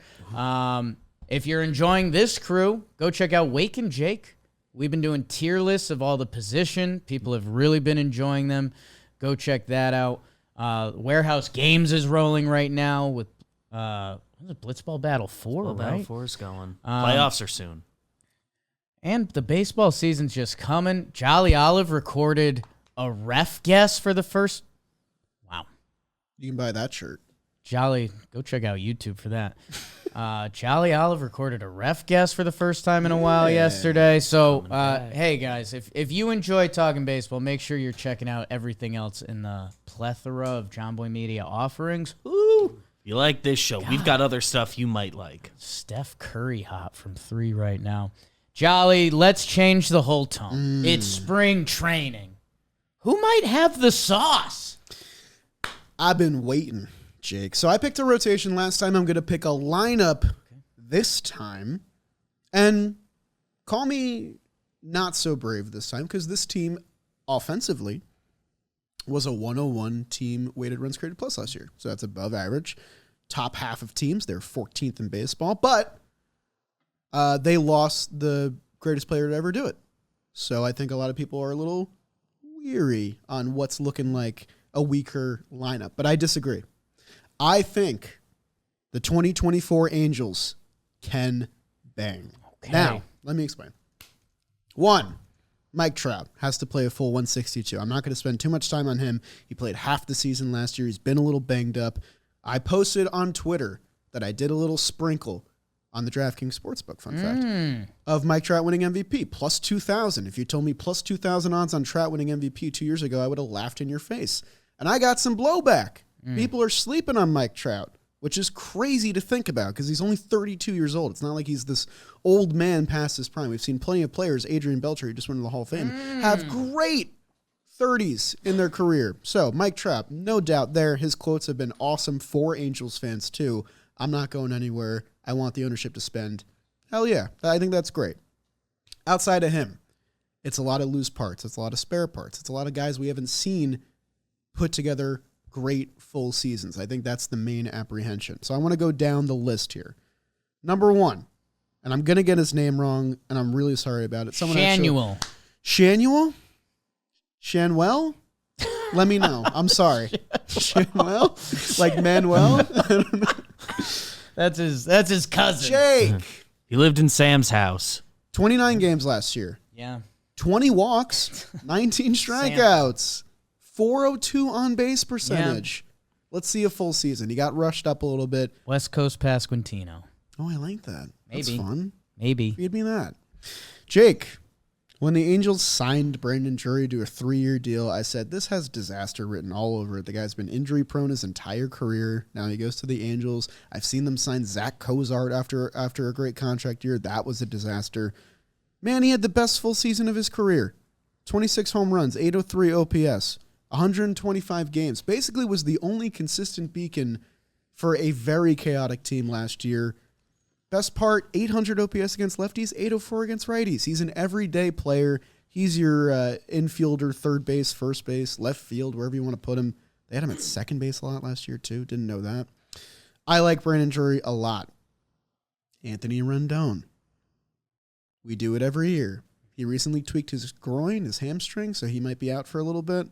If you're enjoying this crew, go check out Wake and Jake. We've been doing tier lists of all the position. People have really been enjoying them. Go check that out. Warehouse Games is rolling right now with Blitzball Battle 4, right? Battle 4 is going. Playoffs are soon. And the baseball season's just coming. Jolly Olive recorded a ref guess for the first... Wow. You can buy that shirt. Jolly, go check out YouTube for that. Jolly Olive recorded a ref guess for the first time in a while yesterday. So, hey, guys, if you enjoy talking baseball, make sure you're checking out everything else in the plethora of John Boy Media offerings. Ooh. You like this show. God. We've got other stuff you might like. Steph Curry hot from 3 right now. Jolly, let's change the whole tone. It's spring training. Who might have the sauce? I've been waiting, Jake. So I picked a rotation last time. I'm going to pick a lineup this time. And call me not so brave this time, because this team offensively was a 101 team weighted runs created plus last year. So that's above average. Top half of teams. They're 14th in baseball. But they lost the greatest player to ever do it. So I think a lot of people are a little weary on what's looking like a weaker lineup. But I disagree. I think the 2024 Angels can bang. Okay. Now, let me explain. 1, Mike Trout has to play a full 162. I'm not going to spend too much time on him. He played half the season last year. He's been a little banged up. I posted on Twitter that I did a little sprinkle on the DraftKings Sportsbook, fun fact, of Mike Trout winning MVP, plus 2,000. If you told me plus 2,000 odds on Trout winning MVP 2 years ago, I would have laughed in your face. And I got some blowback. People are sleeping on Mike Trout, which is crazy to think about because he's only 32 years old. It's not like he's this old man past his prime. We've seen plenty of players, Adrian Beltre, who just went to the Hall of Fame, have great 30s in their career. So Mike Trout, no doubt there. His quotes have been awesome for Angels fans too. I'm not going anywhere. I want the ownership to spend. Hell yeah. I think that's great. Outside of him, it's a lot of loose parts. It's a lot of spare parts. It's a lot of guys we haven't seen put together great full seasons. I think that's the main apprehension. So I want to go down the list here. Number 1, and I'm going to get his name wrong, and I'm really sorry about it. Shanuel. Shanwell? Let me know. I'm sorry. Shanwell? Like Manuel? I don't know. That's his cousin. Jake. He lived in Sam's house. 29 games last year. Yeah. 20 walks, 19 strikeouts, 402 on base percentage. Yeah. Let's see a full season. He got rushed up a little bit. West Coast Pasquantino. Oh, I like that. Maybe. That's fun. Maybe. Feed me that. Jake, when the Angels signed Brandon Drury to a 3-year deal, I said, this has disaster written all over it. The guy's been injury-prone his entire career. Now he goes to the Angels. I've seen them sign Zach Cozart after a great contract year. That was a disaster. Man, he had the best full season of his career. 26 home runs, 803 OPS, 125 games. Basically was the only consistent beacon for a very chaotic team last year. Best part, 800 OPS against lefties, 804 against righties. He's an everyday player. He's your infielder, third base, first base, left field, wherever you want to put him. They had him at second base a lot last year, too. Didn't know that. I like Brandon Drury a lot. Anthony Rendon. We do it every year. He recently tweaked his groin, his hamstring, so he might be out for a little bit.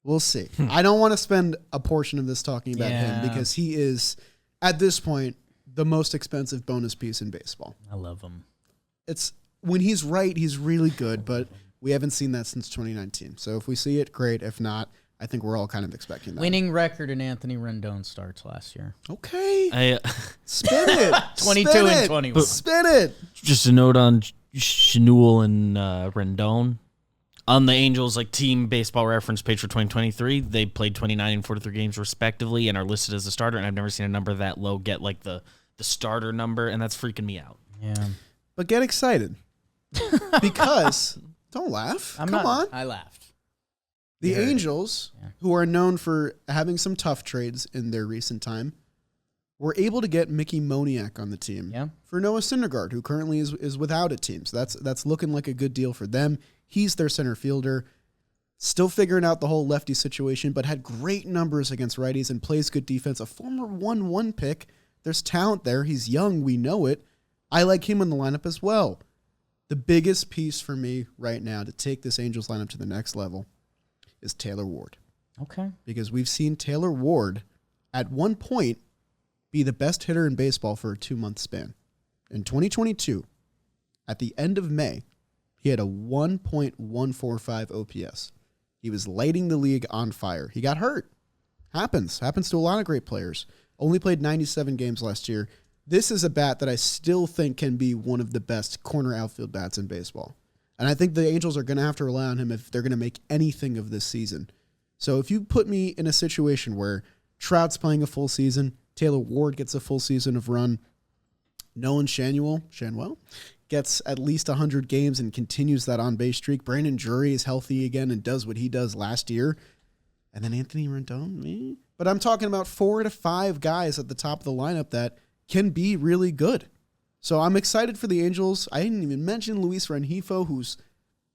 We'll see. I don't want to spend a portion of this talking about him because he is, at this point, the most expensive bonus piece in baseball. I love him. It's when he's right, he's really good, but we haven't seen that since 2019. So if we see it, great. If not, I think we're all kind of expecting that. Winning record in Anthony Rendon starts last year. Okay. Spin it. 22 Spin and it. 21. Spin it. Just a note on Shanuel and Rendon. On the Angels team baseball reference page for 2023, they played 29 and 43 games respectively and are listed as a starter, and I've never seen a number that low get the starter number, and that's freaking me out. Yeah. But get excited because Don't laugh. Come on. I laughed. The Angels, who are known for having some tough trades in their recent time, were able to get Mickey Moniak on the team for Noah Syndergaard, who currently is without a team. So that's looking like a good deal for them. He's their center fielder. Still figuring out the whole lefty situation, but had great numbers against righties and plays good defense. A former 1-1 pick. There's talent there. He's young. We know it. I like him in the lineup as well. The biggest piece for me right now to take this Angels lineup to the next level is Taylor Ward. Okay. Because we've seen Taylor Ward at one point be the best hitter in baseball for a 2-month span. In 2022, at the end of May, he had a 1.145 OPS. He was lighting the league on fire. He got hurt. Happens to a lot of great players. Only played 97 games last year. This is a bat that I still think can be one of the best corner outfield bats in baseball. And I think the Angels are going to have to rely on him if they're going to make anything of this season. So if you put me in a situation where Trout's playing a full season, Taylor Ward gets a full season of run, Nolan Shanwell gets at least 100 games and continues that on-base streak, Brandon Drury is healthy again and does what he does last year, and then Anthony Rendon, But I'm talking about 4 to 5 guys at the top of the lineup that can be really good. So I'm excited for the Angels. I didn't even mention Luis Rengifo, who's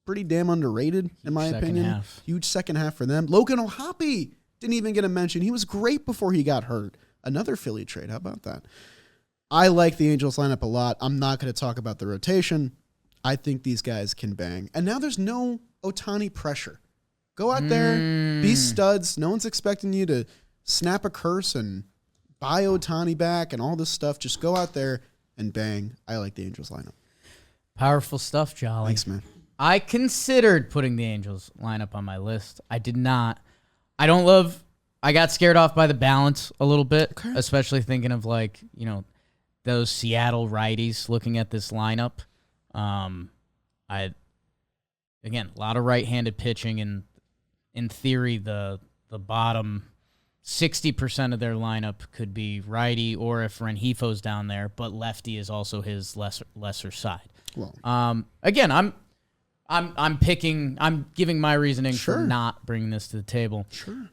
pretty damn underrated, in my opinion. Huge second half for them. Logan O'Hoppe didn't even get a mention. He was great before he got hurt. Another Philly trade. How about that? I like the Angels lineup a lot. I'm not going to talk about the rotation. I think these guys can bang. And now there's no Ohtani pressure. Go out there, be studs. No one's expecting you to snap a curse and buy Ohtani back and all this stuff. Just go out there and bang. I like the Angels lineup. Powerful stuff, Jolly. Thanks, man. I considered putting the Angels lineup on my list. I did not. I got scared off by the balance a little bit, especially thinking of those Seattle righties looking at this lineup. Again, a lot of right-handed pitching, and in theory, the bottom 60% of their lineup could be righty, or if Rengifo's down there, but lefty is also his lesser side. Well, again, I'm giving my reasoning for not bringing this to the table. Sure.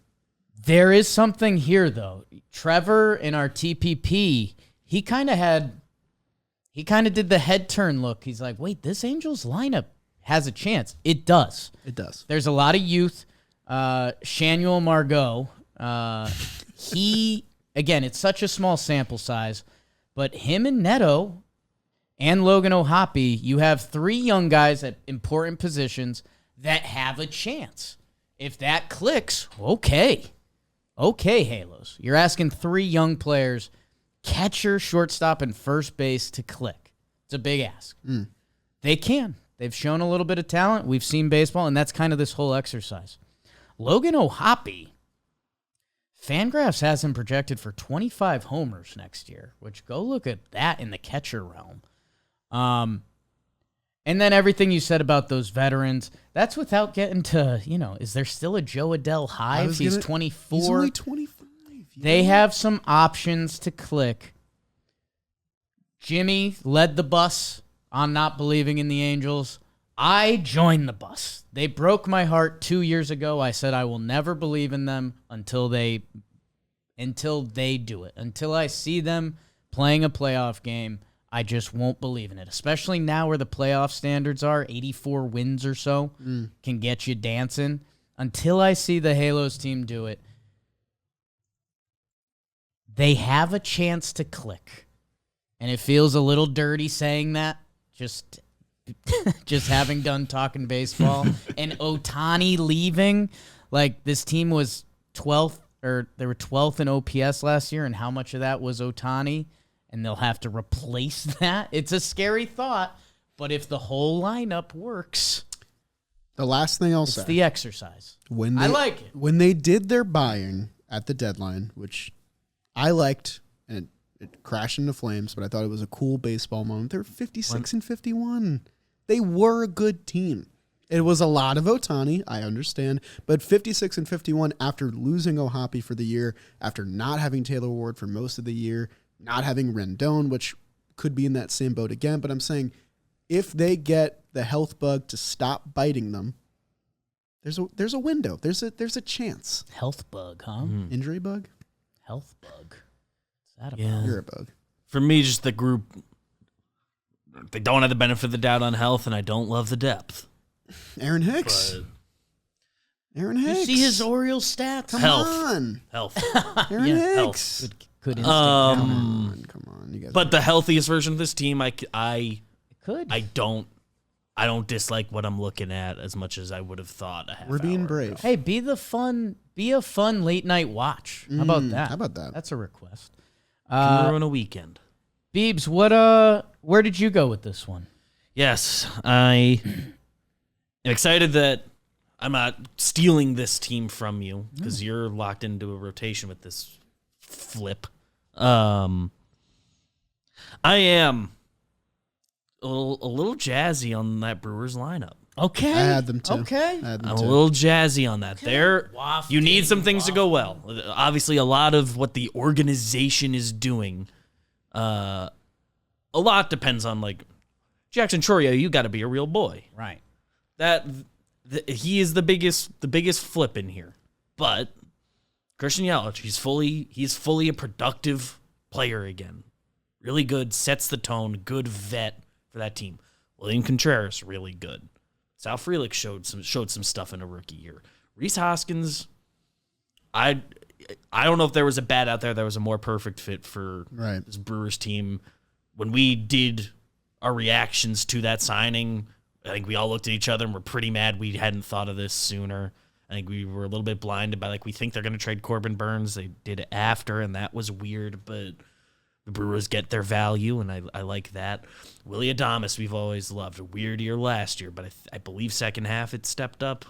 There is something here, though. Trevor in our TPP, he kind of did the head turn look. He's like, wait, this Angels lineup has a chance. It does. It does. There's a lot of youth. Shanuel Margot, again, it's such a small sample size, but him and Neto and Logan O'Hoppe, you have 3 young guys at important positions that have a chance. If that clicks, okay, Halos. You're asking 3 young players, catcher, shortstop, and first base to click. It's a big ask. They can. They've shown a little bit of talent. We've seen baseball, and that's kind of this whole exercise. Logan O'Hoppe, Fangraphs has him projected for 25 homers next year, which go look at that in the catcher realm. And then everything you said about those veterans, that's without getting to, is there still a Joe Adell Hives? He's 24. He's only 25. They have some options to click. Jimmy led the bus on not believing in the Angels. I joined the bus. They broke my heart 2 years ago. I said I will never believe in them until they do it. Until I see them playing a playoff game, I just won't believe in it. Especially now where the playoff standards are, 84 wins or so can get you dancing. Until I see the Halos team do it, they have a chance to click. And it feels a little dirty saying that, just having done talking baseball. And Ohtani leaving, this team was 12th, or they were 12th in OPS last year, and how much of that was Ohtani? And they'll have to replace that. It's a scary thought, but if the whole lineup works, the last thing I'll say, it's the exercise. I like it. When they did their buying at the deadline, which I liked, and it crashed into flames, but I thought it was a cool baseball moment. They're 56 and 51. They were a good team. It was a lot of Ohtani, I understand, but 56 and 51 after losing O'Hoppe for the year, after not having Taylor Ward for most of the year, not having Rendon, which could be in that same boat again. But I'm saying if they get the health bug to stop biting them, there's a window. There's a chance. Health bug, huh? Injury bug? Health bug. What's that about? Yeah. You're a bug. For me, just the group, they don't have the benefit of the doubt on health, and I don't love the depth. Aaron Hicks. Aaron Hicks. You see his Orioles stats? Come Health. on. Health. Aaron Hicks. Health. Good instinct. Come on. You guys. But the healthiest version of this team, I don't dislike what I'm looking at as much as I would have thought. We're being brave. Hey, be a fun late night watch. How about that? How about that? That's a request. Can ruin a weekend. Beebs, where did you go with this one? Yes, I am excited that I'm not stealing this team from you because you're locked into a rotation with this flip. I am a little jazzy on that Brewers lineup. Okay. I had them too. Okay. I had them I'm too. a little jazzy on that. Wafting, You need some things to go well. Obviously, a lot of what the organization is doing, a lot depends on, like, Jackson Chourio, you got to be a real boy. Right. He is the biggest flip in here. But Christian Yelich, he's fully a productive player again. Really good, sets the tone, good vet for that team. William Contreras, really good. Sal Frelick showed some stuff in a rookie year. Rhys Hoskins, I don't know if there was a bat out there that was a more perfect fit for this Brewers team. When we did our reactions to that signing, I think we all looked at each other and were pretty mad we hadn't thought of this sooner. I think we were a little bit blinded by, like, we think they're going to trade Corbin Burns. They did it after, and that was weird, but the Brewers get their value, and I like that. Willie Adames, we've always loved. A weird year last year, but I believe second half it stepped up.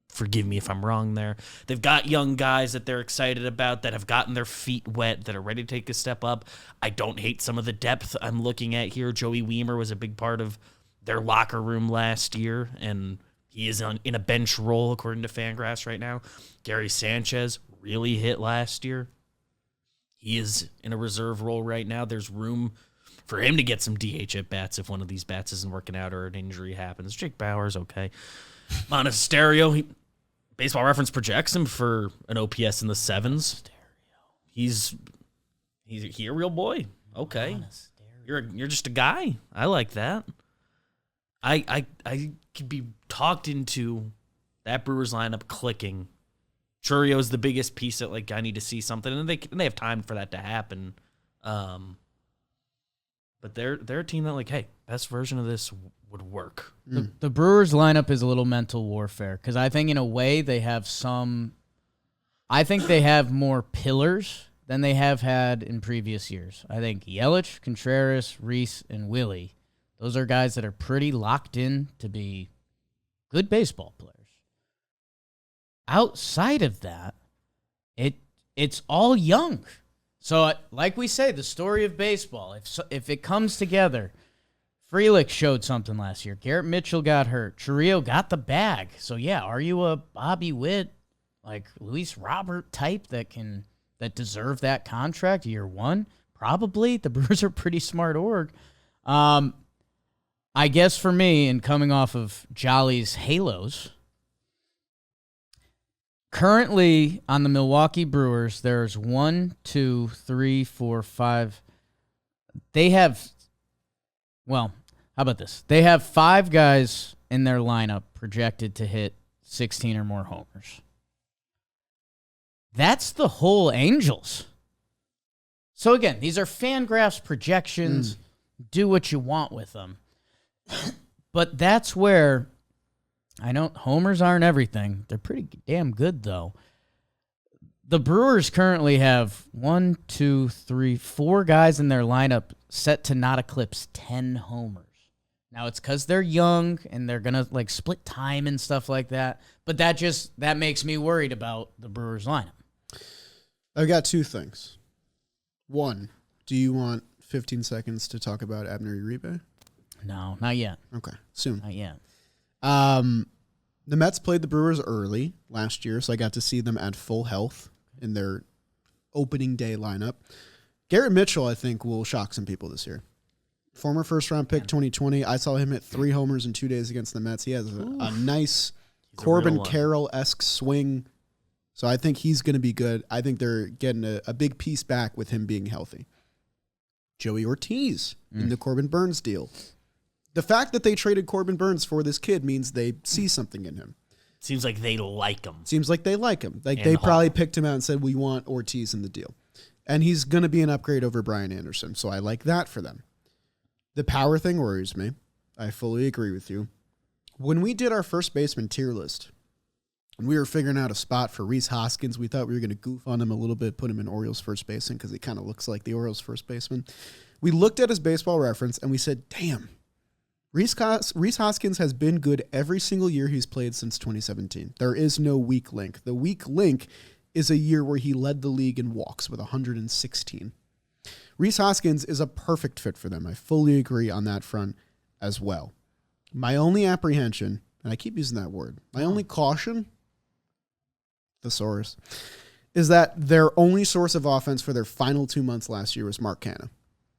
Forgive me if I'm wrong there. They've got young guys that they're excited about, that have gotten their feet wet, that are ready to take a step up. I don't hate some of the depth I'm looking at here. Joey Weimer was a big part of their locker room last year, and he is in a bench role according to Fangraphs right now. Gary Sanchez really hit last year. He is in a reserve role right now. There's room for him to get some DH at bats if one of these bats isn't working out or an injury happens. Jake Bauer's okay. Monasterio, Baseball Reference projects him for an OPS in the 7s. He's a real boy. Okay, you're just a guy. I like that. I could be talked into that Brewers lineup clicking. Chourio is the biggest piece that, like, I need to see something, and they have time for that to happen. But they're a team that, like, hey, best version of this would work. The Brewers lineup is a little mental warfare because I think in a way they have more pillars than they have had in previous years. I think Yelich, Contreras, Rhys, and Willie, those are guys that are pretty locked in to be good baseball players. Outside of that, it's all young. So, like we say, the story of baseball, if it comes together, Frelick showed something last year. Garrett Mitchell got hurt. Chourio got the bag. So, yeah, are you a Bobby Witt, like Luis Robert type that deserve that contract year one? Probably. The Brewers are a pretty smart org. I guess for me, and coming off of Jolly's Halos, currently on the Milwaukee Brewers, there's 1, 2, 3, 4, 5. They have, well, how about this? They have 5 guys in their lineup projected to hit 16 or more homers. That's the whole Angels. So again, these are Fangraphs projections. Do what you want with them. But that's where, I know homers aren't everything. They're pretty damn good, though. The Brewers currently have 1, 2, 3, 4 guys in their lineup set to not eclipse 10 homers. Now, it's because they're young and they're going to, like, split time and stuff like that. But that makes me worried about the Brewers lineup. I've got 2 things. 1, do you want 15 seconds to talk about Abner Uribe? No, not yet. Okay, soon. Not yet. The Mets played the Brewers early last year, so I got to see them at full health in their opening day lineup. Garrett Mitchell, I think, will shock some people this year. Former first-round pick 2020. I saw him hit 3 homers in 2 days against the Mets. He has a nice Corbin Carroll-esque swing. So I think he's going to be good. I think they're getting a big piece back with him being healthy. Joey Ortiz in the Corbin Burns deal. The fact that they traded Corbin Burns for this kid means they see something in him. Seems like they like him. Like they probably picked him out and said, we want Ortiz in the deal. And he's going to be an upgrade over Brian Anderson. So I like that for them. The power thing worries me. I fully agree with you. When we did our first baseman tier list, and we were figuring out a spot for Rhys Hoskins, we thought we were going to goof on him a little bit, put him in Orioles first baseman because he kind of looks like the Orioles first baseman. We looked at his baseball reference and we said, damn, Rhys Hoskins has been good every single year he's played since 2017. There is no weak link. The weak link is a year where he led the league in walks with 116. Rhys Hoskins is a perfect fit for them. I fully agree on that front as well. My only apprehension, and I keep using that word, my only caution, thesaurus, is that their only source of offense for their final 2 months last year was Mark Canha,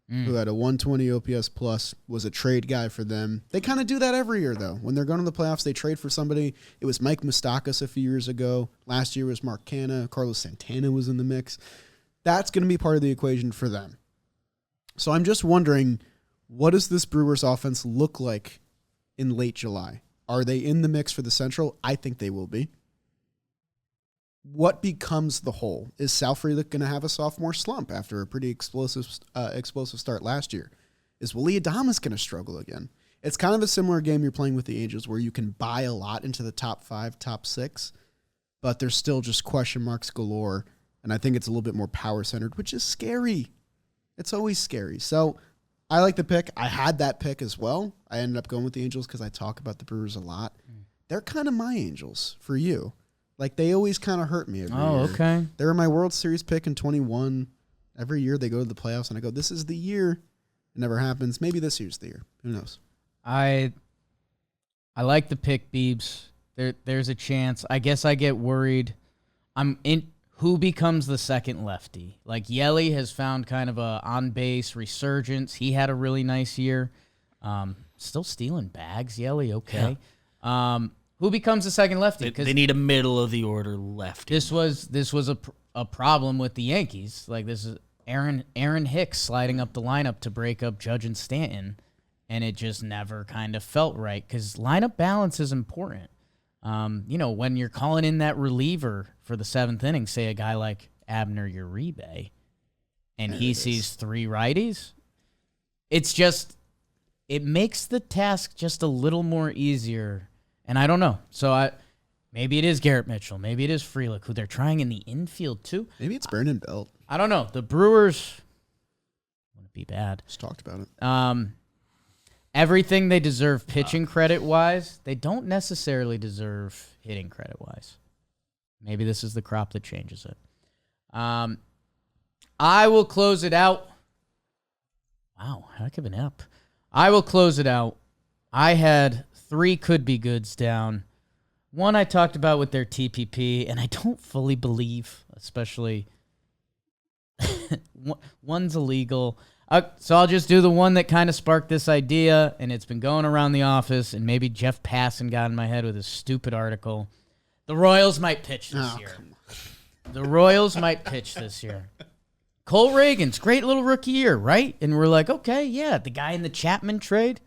who had a 120 OPS plus, was a trade guy for them. They kind of do that every year, though. When they're going to the playoffs, they trade for somebody. It was Mike Moustakas a few years ago. Last year was Mark Canha. Carlos Santana was in the mix. That's going to be part of the equation for them. So I'm just wondering, what does this Brewers offense look like in late July? Are they in the mix for the Central? I think they will be. What becomes the hole? Is Sal Frelick going to have a sophomore slump after a pretty explosive start last year? Is Willy Adames going to struggle again? It's kind of a similar game you're playing with the Angels where you can buy a lot into the top 5, top 6, but there's still just question marks galore, and I think it's a little bit more power-centered, which is scary. It's always scary. So I like the pick. I had that pick as well. I ended up going with the Angels because I talk about the Brewers a lot. They're kind of my Angels for you. Like, they always kind of hurt me every year. Okay. They were my World Series pick in 21. Every year they go to the playoffs, and I go, this is the year. It never happens. Maybe this year's the year. Who knows? I like the pick, Beebs. There's a chance. I guess I get worried. Who becomes the second lefty? Like, Yelly has found kind of a on-base resurgence. He had a really nice year. Still stealing bags, Yelly, okay. Yeah. Who becomes the second lefty? They need a middle-of-the-order lefty. This was a problem with the Yankees. Like, this is Aaron Hicks sliding up the lineup to break up Judge and Stanton, and it just never kind of felt right because lineup balance is important. When you're calling in that reliever for the 7th inning, say a guy like Abner Uribe, and he sees 3 righties, it makes the task just a little more easier. And I don't know. So maybe it is Garrett Mitchell. Maybe it is Frelick, who they're trying in the infield too. Maybe it's Brandon Belt. I don't know. The Brewers wouldn't be bad. Just talked about it. Everything they deserve pitching credit-wise, they don't necessarily deserve hitting credit-wise. Maybe this is the crop that changes it. I will close it out. Wow, heck of an ep. I will close it out. I had 3 could-be-goods down. One I talked about with their TPP, and I don't fully believe, especially one's illegal. So I'll just do the one that kind of sparked this idea, and it's been going around the office, and maybe Jeff Passan got in my head with his stupid article. The Royals might pitch this year. The Royals might pitch this year. Cole Reagan's great little rookie year, right? And we're like, okay, yeah, the guy in the Chapman trade.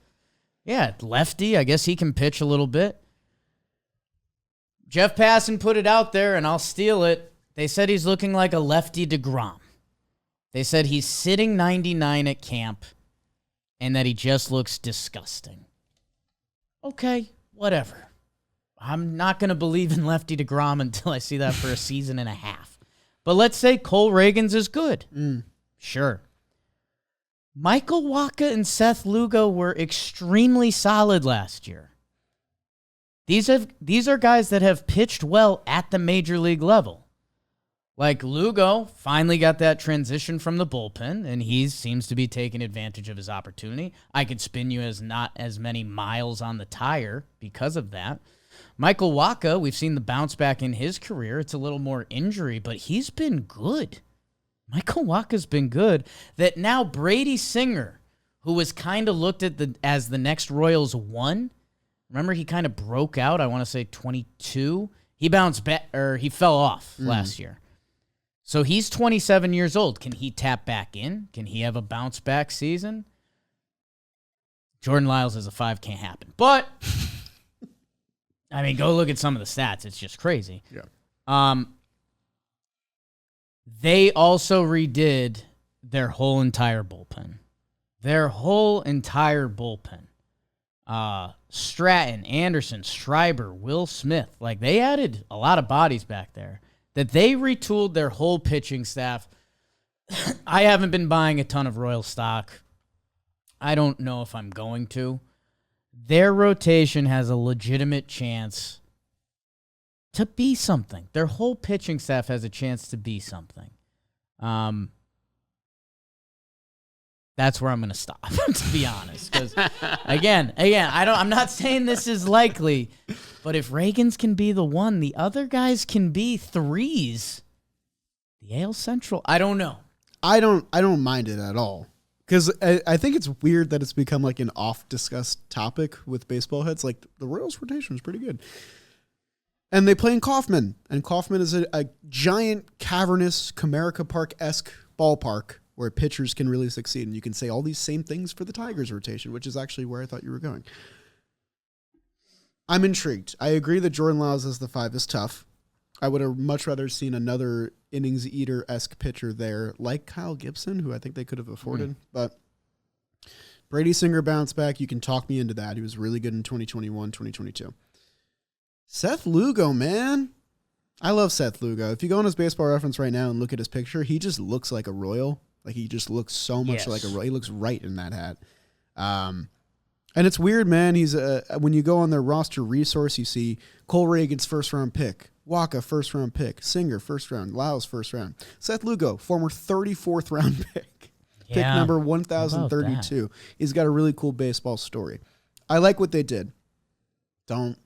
Yeah, lefty. I guess he can pitch a little bit. Jeff Passan put it out there, and I'll steal it. They said he's looking like a lefty DeGrom. They said he's sitting 99 at camp, and that he just looks disgusting. Okay, whatever. I'm not going to believe in lefty DeGrom until I see that for a season and a half. But let's say Cole Reagan's is good. Sure. Michael Wacha and Seth Lugo were extremely solid last year. These are guys that have pitched well at the major league level. Like Lugo finally got that transition from the bullpen, and he seems to be taking advantage of his opportunity. I could spin you as not as many miles on the tire because of that. Michael Wacha, we've seen the bounce back in his career. It's a little more injury, but he's been good. Michael Wacha's been good. That now Brady Singer, who was kind of looked at as the next Royals 1. Remember, he kind of broke out, I want to say 22. He bounced back, or he fell off last year. So he's 27 years old. Can he tap back in? Can he have a bounce back season? Jordan Lyles as a 5 can't happen. But, I mean, go look at some of the stats. It's just crazy. Yeah. They also redid their whole entire bullpen. Stratton, Anderson, Schreiber, Will Smith. Like, they added a lot of bodies back there. That they retooled their whole pitching staff. I haven't been buying a ton of Royal stock. I don't know if I'm going to. Their rotation has a legitimate chance to be something. Their whole pitching staff has a chance to be something. That's where I'm going to stop, to be honest. Because again, I'm not saying this is likely, but if Reagans can be the 1, the other guys can be 3s. The AL Central, I don't know. I don't mind it at all. Because I think it's weird that it's become like an off-discussed topic with baseball heads. Like, the Royals rotation is pretty good. And they play in Kauffman. And Kauffman is a giant, cavernous, Comerica Park-esque ballpark where pitchers can really succeed. And you can say all these same things for the Tigers rotation, which is actually where I thought you were going. I'm intrigued. I agree that Jordan Lyles as the 5 is tough. I would have much rather seen another innings eater-esque pitcher there, like Kyle Gibson, who I think they could have afforded. But Brady Singer bounced back. You can talk me into that. He was really good in 2021, 2022. Seth Lugo, man. I love Seth Lugo. If you go on his Baseball Reference right now and look at his picture, he just looks like a Royal. Like, he just looks so much like a Royal. He looks right in that hat. And it's weird, man. He's when you go on their roster resource, you see Cole Reagan's first-round pick, Waka first-round pick, Singer first round, Lyles first round, Seth Lugo, former 34th round pick, pick number 1032. He's got a really cool baseball story. I like what they did. Don't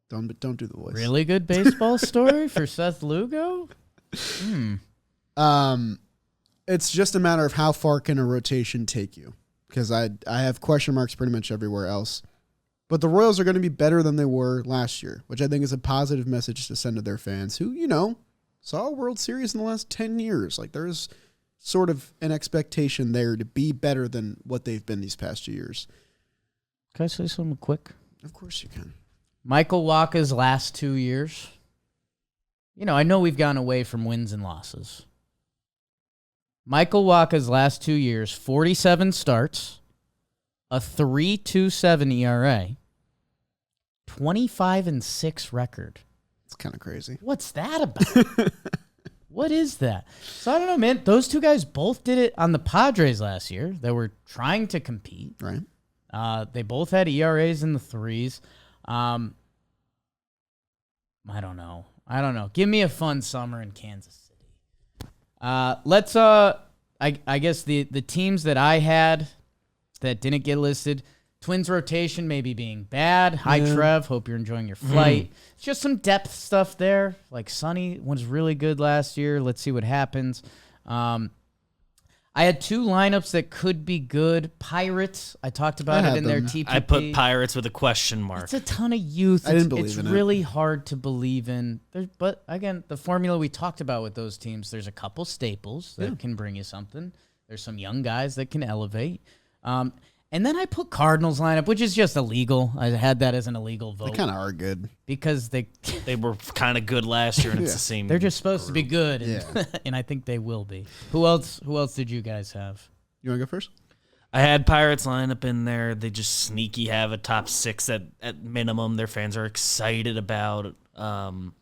do the voice. Really good baseball story for Seth Lugo? It's just a matter of how far can a rotation take you. Because I have question marks pretty much everywhere else. But the Royals are going to be better than they were last year, which I think is a positive message to send to their fans who, saw a World Series in the last 10 years. Like, there's sort of an expectation there to be better than what they've been these past 2 years. Can I say something quick? Of course you can. Michael Wacha's last 2 years. I know we've gone away from wins and losses. Michael Wacha's last 2 years, 47 starts, a 3.27 ERA, 25-6 record. It's kind of crazy. What's that about? What is that? So I don't know, man. Those two guys both did it on the Padres last year. They were trying to compete. Right. They both had ERAs in the 3s. I don't know. Give me a fun summer in Kansas City. Let's I guess the teams that I had that didn't get listed, Twins rotation maybe being bad. Hi Trev, hope you're enjoying your flight. It's just some depth stuff there. Like Sonny was really good last year. Let's see what happens. I had 2 lineups that could be good. Pirates, I talked about it in their TPP. I put Pirates with a question mark. It's a ton of youth. I didn't believe in it. It's really hard to believe in. But again, the formula we talked about with those teams, there's a couple staples that can bring you something. There's some young guys that can elevate. And then I put Cardinals lineup, which is just illegal. I had that as an illegal vote. They kind of are good. Because they were kind of good last year, and it's the same. They're just supposed to be good, and, and I think they will be. Who else did you guys have? You want to go first? I had Pirates lineup in there. They just sneaky have a top 6 at minimum. Their fans are excited about. And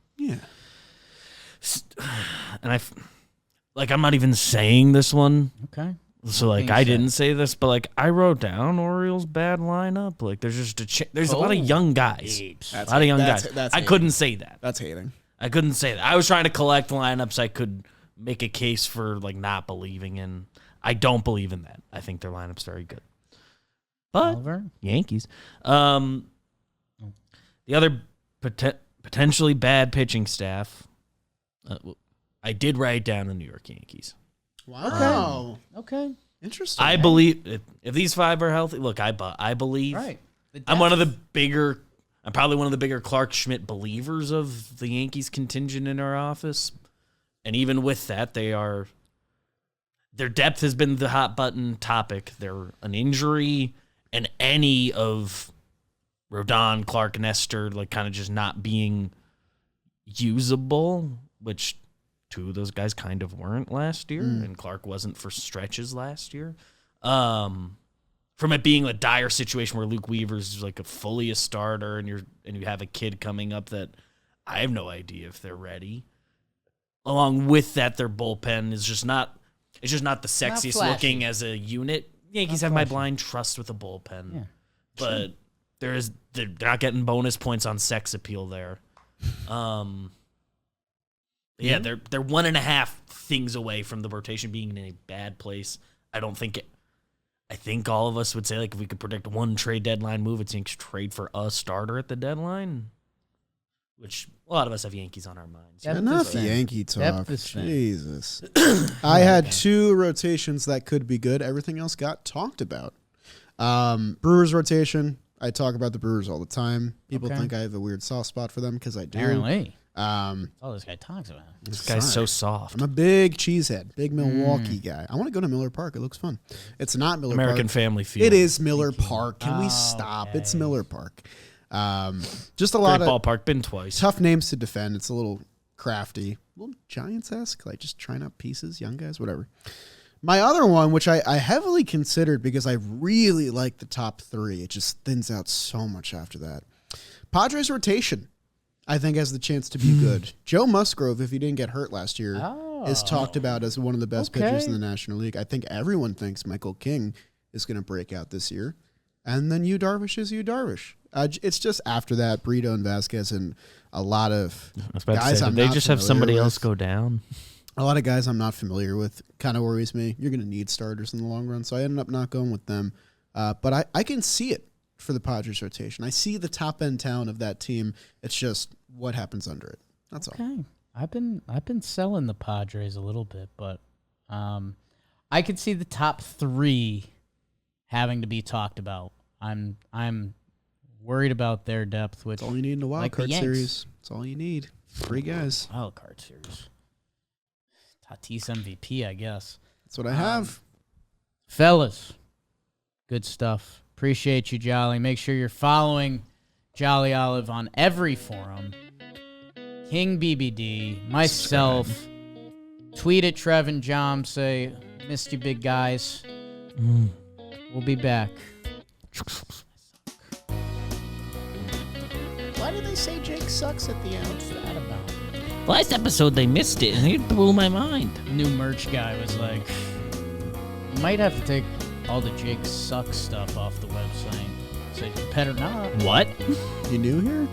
I'm not even saying this one. Okay. So I didn't say this, but I wrote down Orioles' bad lineup. There's just a lot of young guys. A lot of young guys. I couldn't say that. That's hating. I couldn't say that. I was trying to collect lineups I could make a case for not believing in. I don't believe in that. I think their lineup's very good. But Oliver? Yankees. The other potentially bad pitching staff. I did write down the New York Yankees. Wow. Okay. Interesting. I believe if these 5 are healthy, look, I believe. Right. I'm probably one of the bigger Clark Schmidt believers of the Yankees contingent in our office. And even with that, their depth has been the hot button topic. They're an injury and any of Rodon, Clark, Nestor, like kind of just not being usable, which 2 of those guys kind of weren't last year, and Clark wasn't for stretches last year. From it being a dire situation where Luke Weaver's like fully a starter, and you have a kid coming up that I have no idea if they're ready. Along with that, their bullpen is just not. It's just not the sexiest looking as a unit. Yankees have my blind trust with the bullpen, but they're not getting bonus points on sex appeal there. Yeah, they're 1.5 things away from the rotation being in a bad place. I think all of us would say, like, if we could predict one trade deadline move, it's Yankees trade for a starter at the deadline, which a lot of us have Yankees on our minds. Enough Yankee talk. Jesus. I had 2 rotations that could be good. Everything else got talked about. Brewers rotation. I talk about the Brewers all the time. People think I have a weird soft spot for them because I do. Apparently. All this guy talks about. This guy's so soft. I'm a big cheesehead, big Milwaukee guy. I want to go to Miller Park. It looks fun. It's not Miller American Park. Family Field. It is Miller Park. Can we stop? Okay. It's Miller Park. Just a lot of ballpark. Been twice. Tough names to defend. It's a little crafty, a little Giants-esque, like just trying out pieces, young guys, whatever. My other one, which I heavily considered because I really like the top 3. It just thins out so much after that. Padres rotation, I think, has the chance to be good. Joe Musgrove, if he didn't get hurt last year, is talked about as one of the best pitchers in the National League. I think everyone thinks Michael King is going to break out this year. And then Yu Darvish is Yu Darvish. It's just after that, Brito and Vasquez and a lot of guys I'm not they just have somebody else go down. A lot of guys I'm not familiar with kind of worries me. You're going to need starters in the long run, so I ended up not going with them. But I can see it for the Padres rotation. I see the top-end talent of that team. It's just what happens under it. That's all. Okay. I've been selling the Padres a little bit, but I could see the top 3 having to be talked about. I'm worried about their depth. Which that's all you need in a wild card series. That's all you need. 3 guys. Wild card series. Tatis MVP, I guess. That's what I have. Fellas, good stuff. Appreciate you, Jolly. Make sure you're following Jolly Olive on every forum. King BBD, myself. Tweet at Trev and Jom. Say, missed you, big guys. We'll be back. Why do they say Jake sucks at the end? What's that about? Last episode, they missed it, and it blew my mind. New merch guy was like, you might have to take all the Jake sucks stuff off the website. So you better not. What? You new here?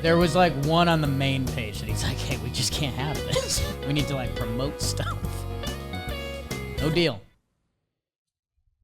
There was like one on the main page that he's like, hey, we just can't have this. We need to like promote stuff. No deal.